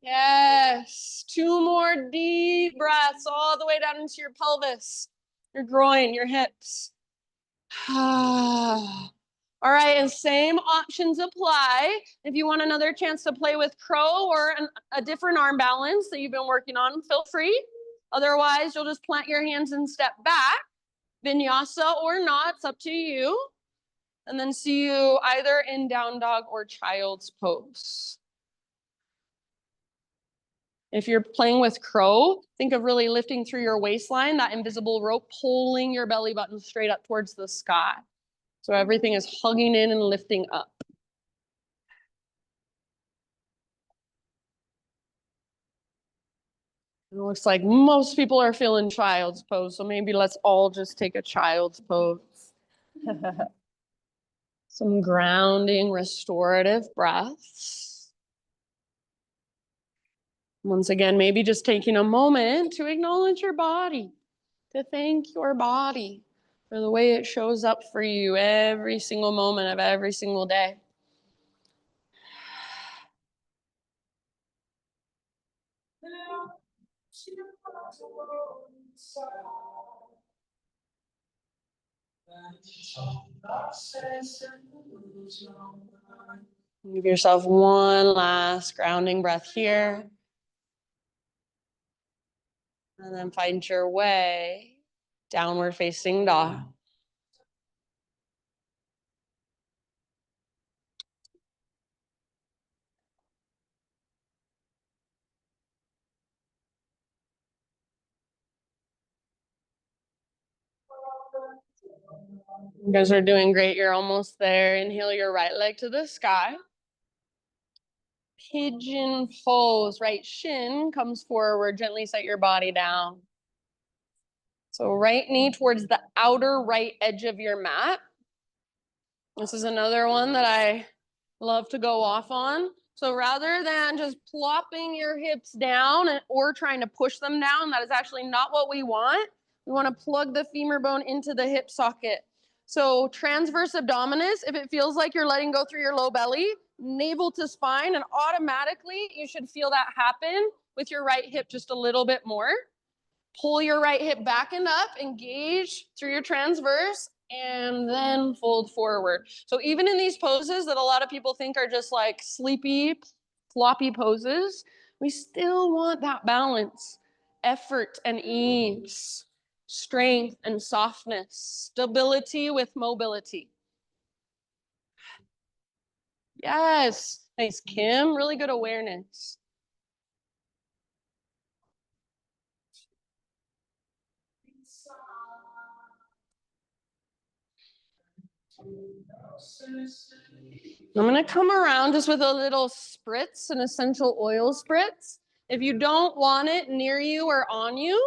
Yes. 2 more deep breaths all the way down into your pelvis, your groin, your hips. All right, and same options apply. If you want another chance to play with crow or a different arm balance that you've been working on, feel free. Otherwise, you'll just plant your hands and step back. Vinyasa or not, it's up to you. and then see you either in down dog or child's pose. If you're playing with crow, think of really lifting through your waistline, that invisible rope, pulling your belly button straight up towards the sky. So everything is hugging in and lifting up. It looks like most people are feeling child's pose, so maybe let's all just take a child's pose. Some grounding, restorative breaths. Once again, maybe just taking a moment to acknowledge your body, to thank your body for the way it shows up for you every single moment of every single day. Give yourself one last grounding breath here. And then find your way, downward facing dog. You guys are doing great. You're almost there. Inhale your right leg to the sky. Pigeon pose. Right shin comes forward. Gently set your body down. So right knee towards the outer right edge of your mat. This is another one that I love to go off on. So rather than just plopping your hips down or trying to push them down, that is actually not what we want. We want to plug the femur bone into the hip socket. So transverse abdominis, if it feels like you're letting go through your low belly, navel to spine, and automatically you should feel that happen with your right hip just a little bit more. Pull your right hip back and up, engage through your transverse, and then fold forward. So even in these poses that a lot of people think are just like sleepy, floppy poses, we still want that balance, effort and ease, strength and softness, stability with mobility. Yes, nice, Kim, really good awareness. I'm gonna come around just with a little spritz, an essential oil spritz. If you don't want it near you or on you,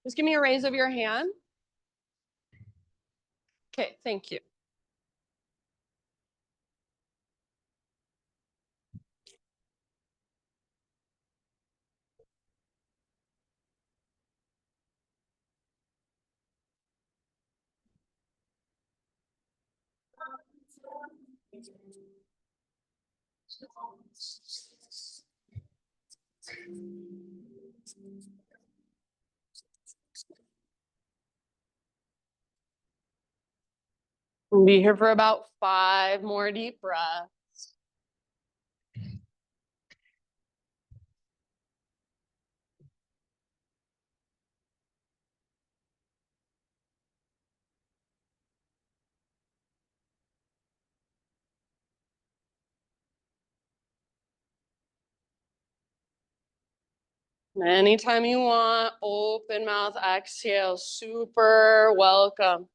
just give me a raise of your hand. Okay, thank you. We'll be here for about 5 more deep breaths. Anytime you want, open mouth exhale, super welcome.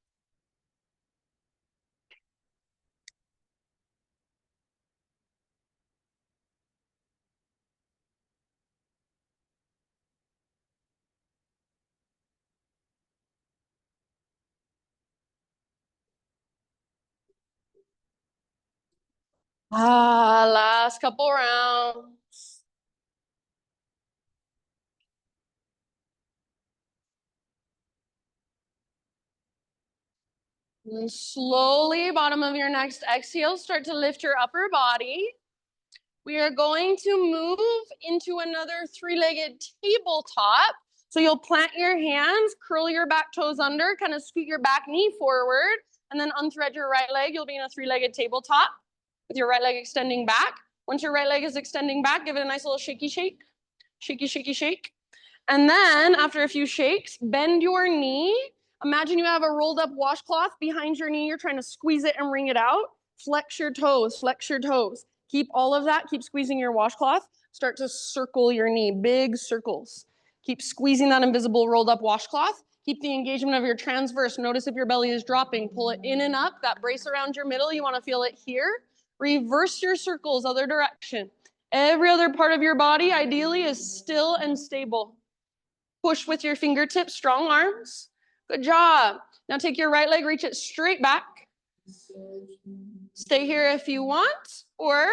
Last couple rounds. And slowly, bottom of your next exhale, start to lift your upper body. We are going to move into another 3-legged tabletop. So you'll plant your hands, curl your back toes under, kind of scoot your back knee forward, and then unthread your right leg. You'll be in a 3-legged tabletop with your right leg extending back. Once your right leg is extending back, give it a nice little shaky shake. Shaky, shaky, shake. And then after a few shakes, bend your knee Imagine you have a rolled up washcloth behind your knee. You're trying to squeeze it and wring it out. Flex your toes, flex your toes. Keep all of that. Keep squeezing your washcloth. Start to circle your knee, big circles. Keep squeezing that invisible rolled up washcloth. Keep the engagement of your transverse. Notice if your belly is dropping. Pull it in and up. That brace around your middle, you want to feel it here. Reverse your circles, other direction. Every other part of your body, ideally, is still and stable. Push with your fingertips, strong arms. Good job. Now take your right leg, reach it straight back. Stay here if you want, or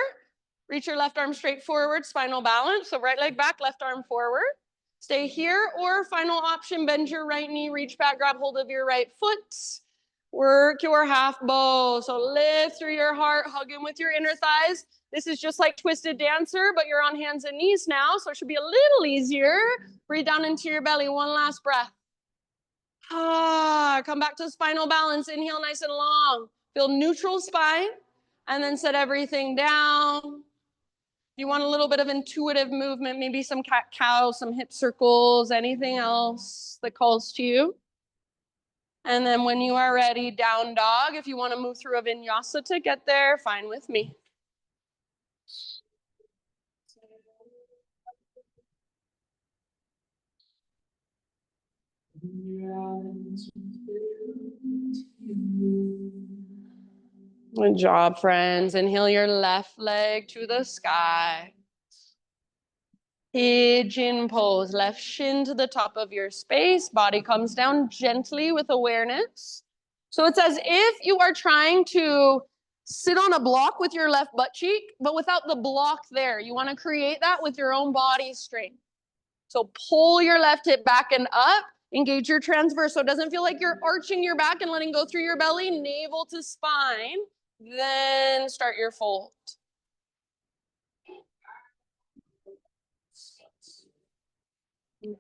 reach your left arm straight forward, spinal balance. So right leg back, left arm forward. Stay here, or final option, bend your right knee, reach back, grab hold of your right foot. Work your half bow. So lift through your heart, hug in with your inner thighs. This is just like Twisted Dancer, but you're on hands and knees now, so it should be a little easier. Breathe down into your belly. One last breath. Come back to spinal balance. Inhale nice and long. Feel neutral spine, and then set everything down. If you want a little bit of intuitive movement, maybe some cat-cow, some hip circles, anything else that calls to you. And then when you are ready, down dog. If you want to move through a vinyasa to get there, fine with me. Good job, friends. Inhale your left leg to the sky. Pigeon pose, left shin to the top of your space. Body comes down gently with awareness. So it's as if you are trying to sit on a block with your left butt cheek, but without the block there. You want to create that with your own body strength. So pull your left hip back and up. Engage your transverse so it doesn't feel like you're arching your back and letting go through your belly. Navel to spine. Then start your fold.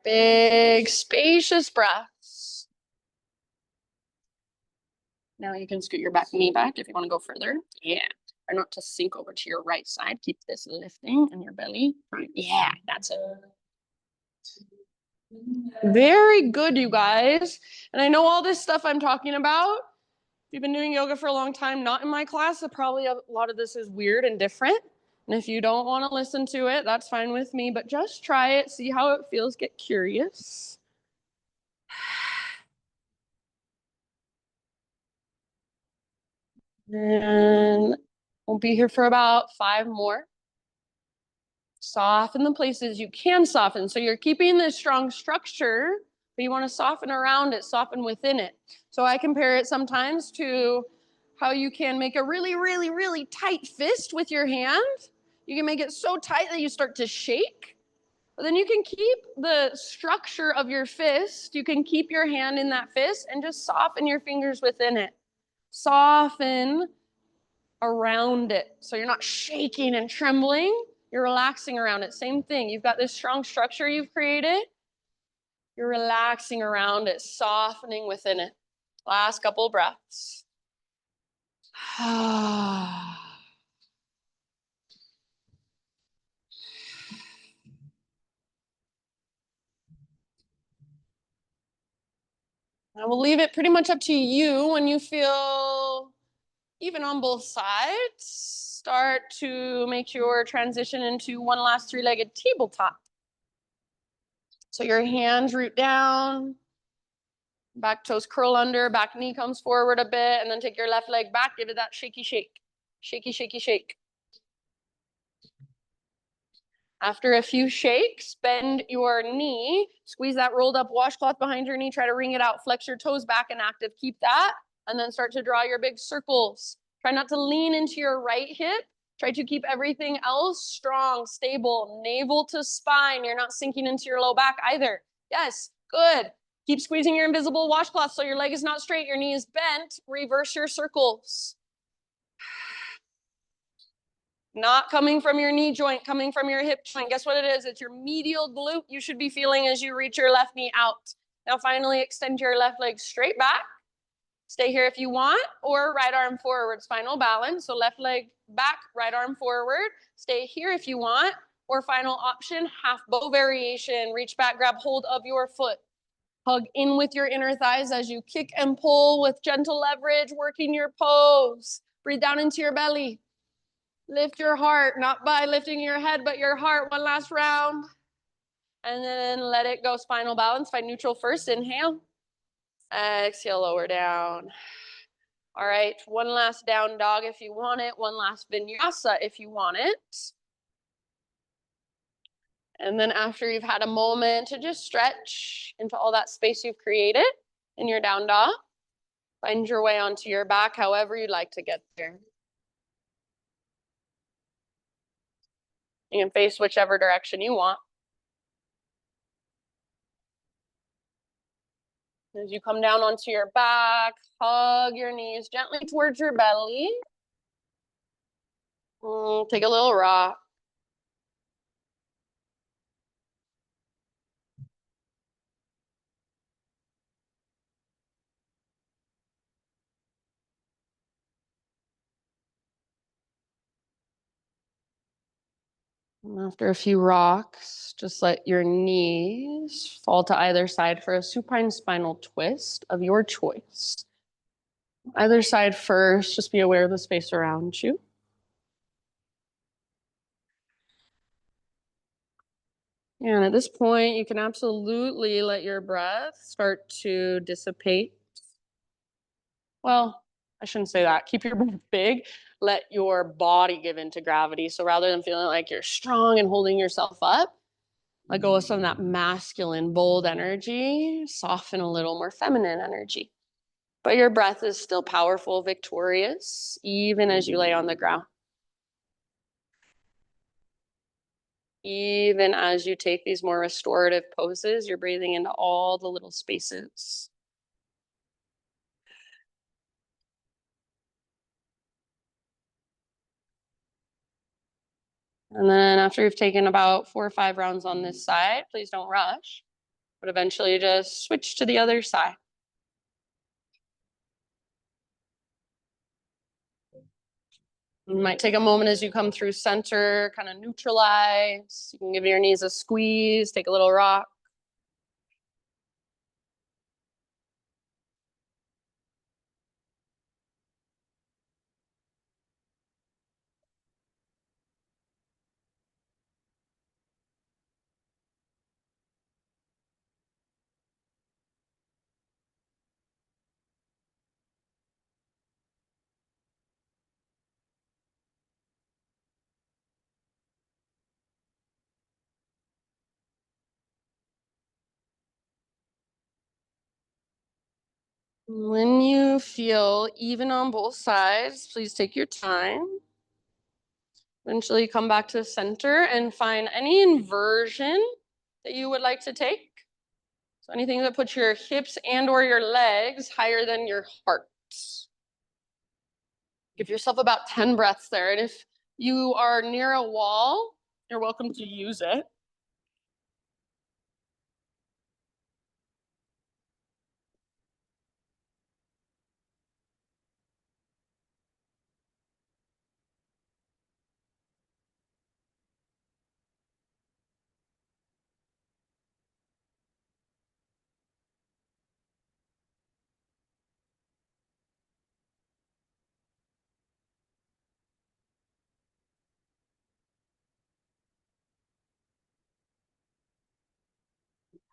Big, spacious breaths. Now you can scoot your back knee back if you want to go further. Yeah. Try not to sink over to your right side. Keep this lifting in your belly. Yeah, that's it. Very good, you guys. And I know all this stuff I'm talking about. If you've been doing yoga for a long time, not in my class, probably a lot of this is weird and different. And if you don't want to listen to it, that's fine with me. But just try it, see how it feels, get curious. And we'll be here for about 5 more. Soften the places you can soften. So you're keeping this strong structure, but you want to soften around it, soften within it. So I compare it sometimes to how you can make a really, really, really tight fist with your hand. You can make it so tight that you start to shake. But then you can keep the structure of your fist. You can keep your hand in that fist and just soften your fingers within it. Soften around it. So you're not shaking and trembling. You're relaxing around it. Same thing. You've got this strong structure you've created. You're relaxing around it, softening within it. Last couple breaths. I will leave it pretty much up to you when you feel even on both sides. Start to make your transition into one last 3-legged tabletop. So your hands root down, back toes curl under, back knee comes forward a bit, and then take your left leg back, give it that shaky shake. Shaky, shaky, shake. After a few shakes, bend your knee, squeeze that rolled up washcloth behind your knee, try to wring it out, flex your toes back and active, keep that, and then start to draw your big circles. Try not to lean into your right hip. Try to keep everything else strong, stable, navel to spine. You're not sinking into your low back either. Yes, good. Keep squeezing your invisible washcloth so your leg is not straight, your knee is bent. Reverse your circles. Not coming from your knee joint, coming from your hip joint. Guess what it is? It's your medial glute you should be feeling as you reach your left knee out. Now finally extend your left leg straight back. Stay here if you want, or right arm forward, spinal balance. So left leg back, right arm forward. Stay here if you want, or final option, half bow variation. Reach back, grab hold of your foot. Hug in with your inner thighs as you kick and pull with gentle leverage, working your pose. Breathe down into your belly. Lift your heart, not by lifting your head, but your heart. One last round. And then let it go, spinal balance. Find neutral first, inhale. Exhale, lower down. All right, one last down dog if you want it. One last vinyasa if you want it. And then after you've had a moment to just stretch into all that space you've created in your down dog, find your way onto your back, however you'd like to get there. You can face whichever direction you want. As you come down onto your back, hug your knees gently towards your belly. Take a little rock. And after a few rocks, just let your knees fall to either side for a supine spinal twist of your choice. Either side first, just be aware of the space around you. And at this point, you can absolutely let your breath start to dissipate. Well, I shouldn't say that. Keep your breath big. Let your body give into gravity. So rather than feeling like you're strong and holding yourself up, let go of some of that masculine, bold energy, soften a little more feminine energy. But your breath is still powerful, victorious, even as you lay on the ground. Even as you take these more restorative poses, you're breathing into all the little spaces. And then after you've taken about 4 or 5 rounds on this side, please don't rush, but eventually just switch to the other side. You might take a moment as you come through center, kind of neutralize. You can give your knees a squeeze, take a little rock. When you feel even on both sides, please take your time. Eventually come back to the center and find any inversion that you would like to take. So anything that puts your hips and or your legs higher than your heart. Give yourself about 10 breaths there. And if you are near a wall, you're welcome to use it.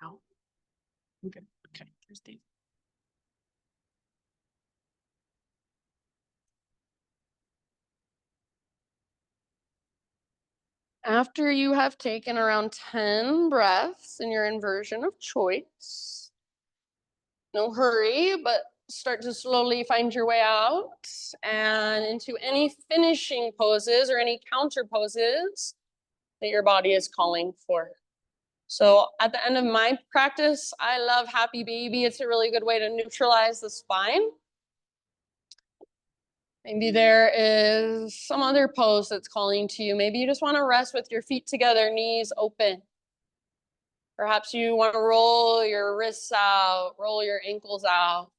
Out. Okay. Okay. Here's Dave. After you have taken around 10 breaths in your inversion of choice, no hurry, but start to slowly find your way out and into any finishing poses or any counter poses that your body is calling for. So at the end of my practice, I love Happy Baby. It's a really good way to neutralize the spine. Maybe there is some other pose that's calling to you. Maybe you just want to rest with your feet together, knees open. Perhaps you want to roll your wrists out, roll your ankles out.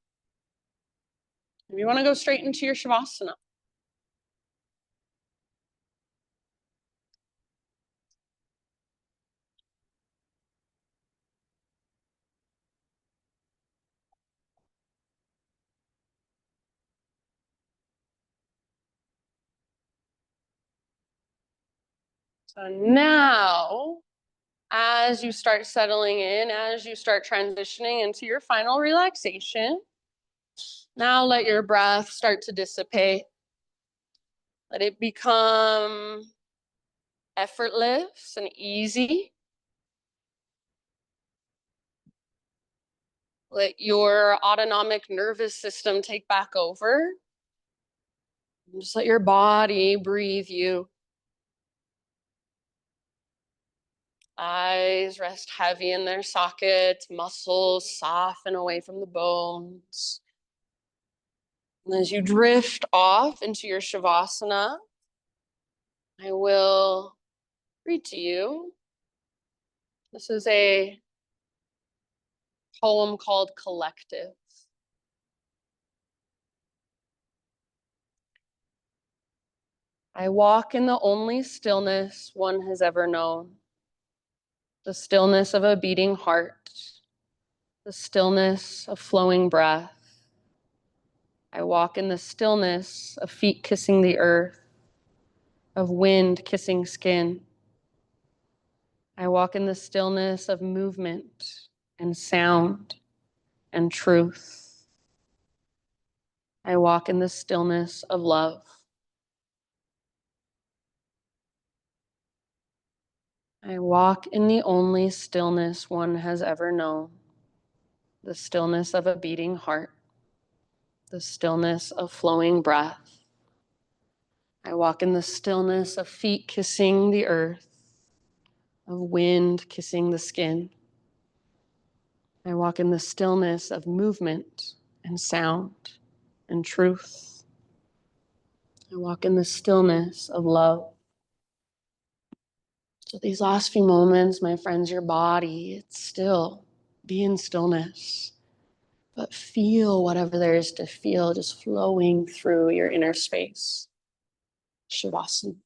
Maybe you want to go straight into your Shavasana. So now, as you start settling in, as you start transitioning into your final relaxation, now let your breath start to dissipate. Let it become effortless and easy. Let your autonomic nervous system take back over. Just let your body breathe you. Eyes rest heavy in their sockets, muscles soften away from the bones. And as you drift off into your Shavasana, I will read to you. This is a poem called Collective. I walk in the only stillness one has ever known, the stillness of a beating heart, the stillness of flowing breath. I walk in the stillness of feet kissing the earth, of wind kissing skin. I walk in the stillness of movement and sound and truth. I walk in the stillness of love. I walk in the only stillness one has ever known, the stillness of a beating heart, the stillness of flowing breath. I walk in the stillness of feet kissing the earth, of wind kissing the skin. I walk in the stillness of movement and sound and truth. I walk in the stillness of love. So these last few moments, my friends, your body, it's still. Be in stillness, but feel whatever there is to feel just flowing through your inner space. Shavasana.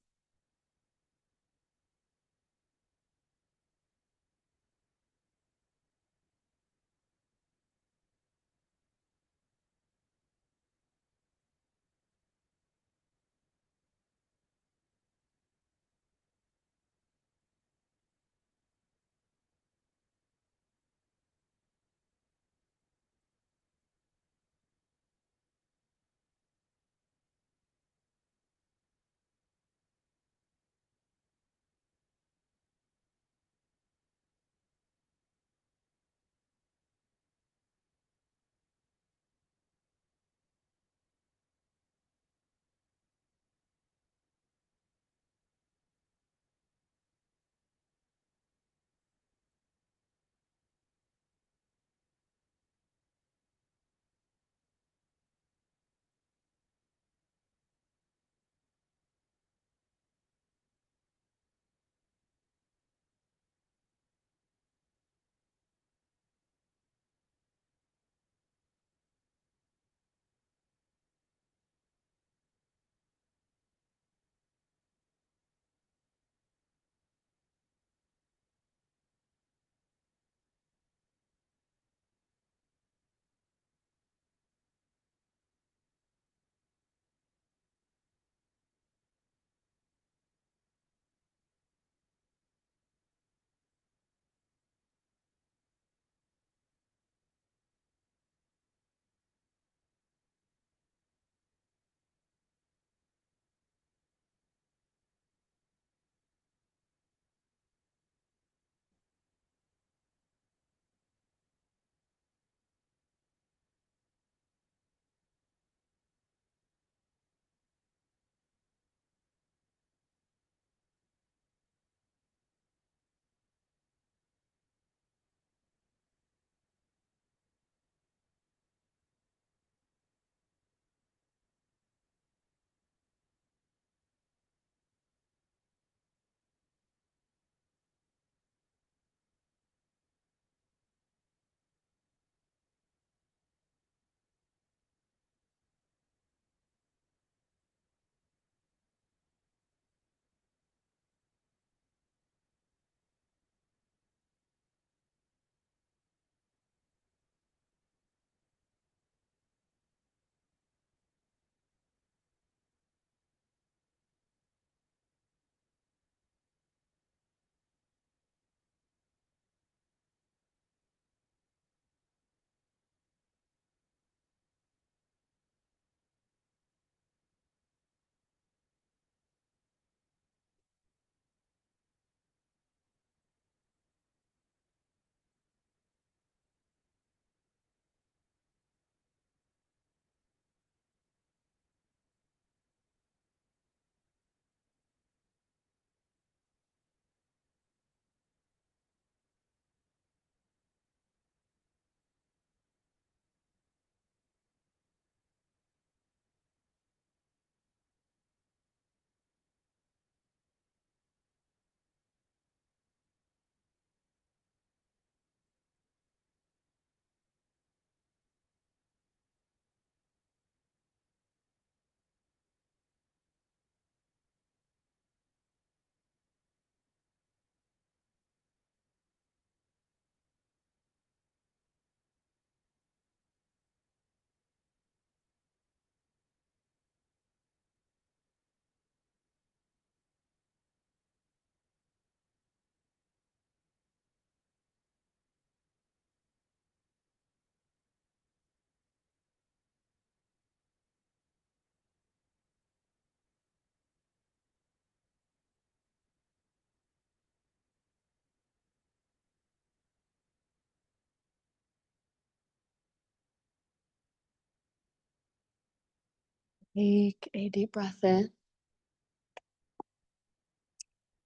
Take a deep breath in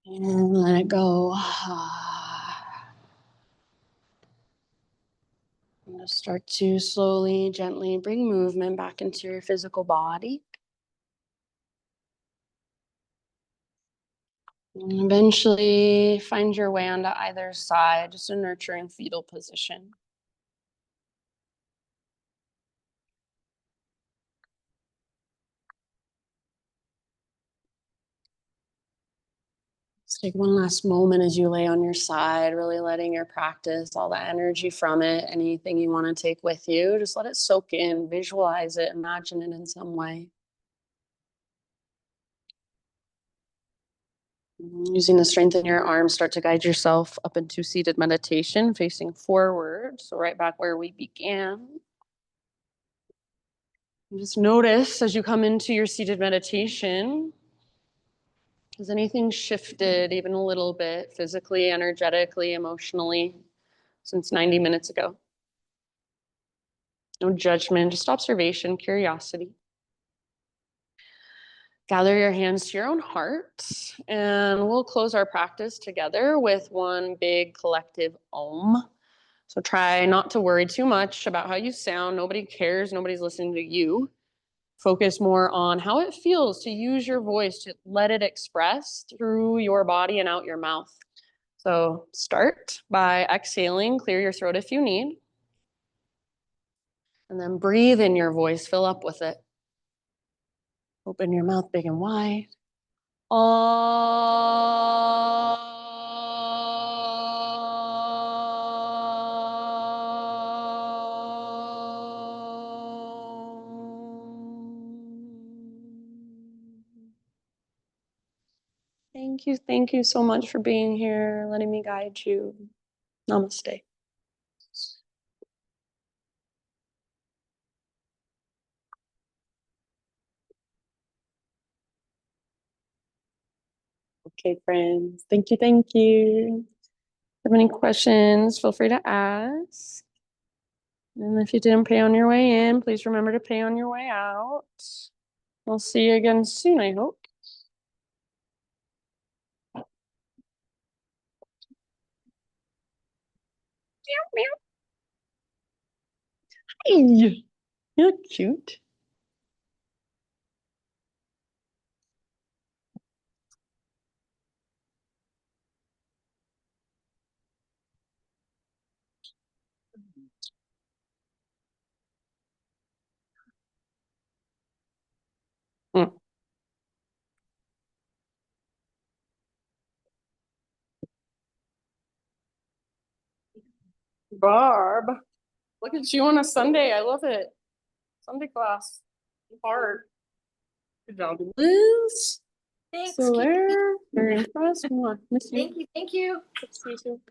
and let it go. And just start to slowly, gently bring movement back into your physical body. And eventually find your way onto either side, just a nurturing fetal position. Let's take one last moment as you lay on your side, really letting your practice, all the energy from it, anything you want to take with you, just let it soak in, visualize it, imagine it in some way. Using the strength in your arms, start to guide yourself up into seated meditation, facing forward. So right back where we began. And just notice as you come into your seated meditation, has anything shifted even a little bit, physically, energetically, emotionally, since 90 minutes ago? No judgment, just observation, curiosity. Gather your hands to your own heart, and we'll close our practice together with one big collective Om. So try not to worry too much about how you sound. Nobody cares. Nobody's listening to you. Focus more on how it feels to use your voice, to let it express through your body and out your mouth. So start by exhaling, clear your throat if you need. And then breathe in your voice, fill up with it. Open your mouth big and wide. Thank you so much for being here, letting me guide you. Namaste. Okay, friends. Thank you, thank you. If you have any questions, feel free to ask. And if you didn't pay on your way in, please remember to pay on your way out. We'll see you again soon, I hope. Meow, meow. Hey, you're cute. Mm. Barb, look at you on a Sunday. I love it. Sunday class. Hard. Good job, Liz. Thanks. So there. Very impressed. Miss you. Thank you. Thank you. See you soon.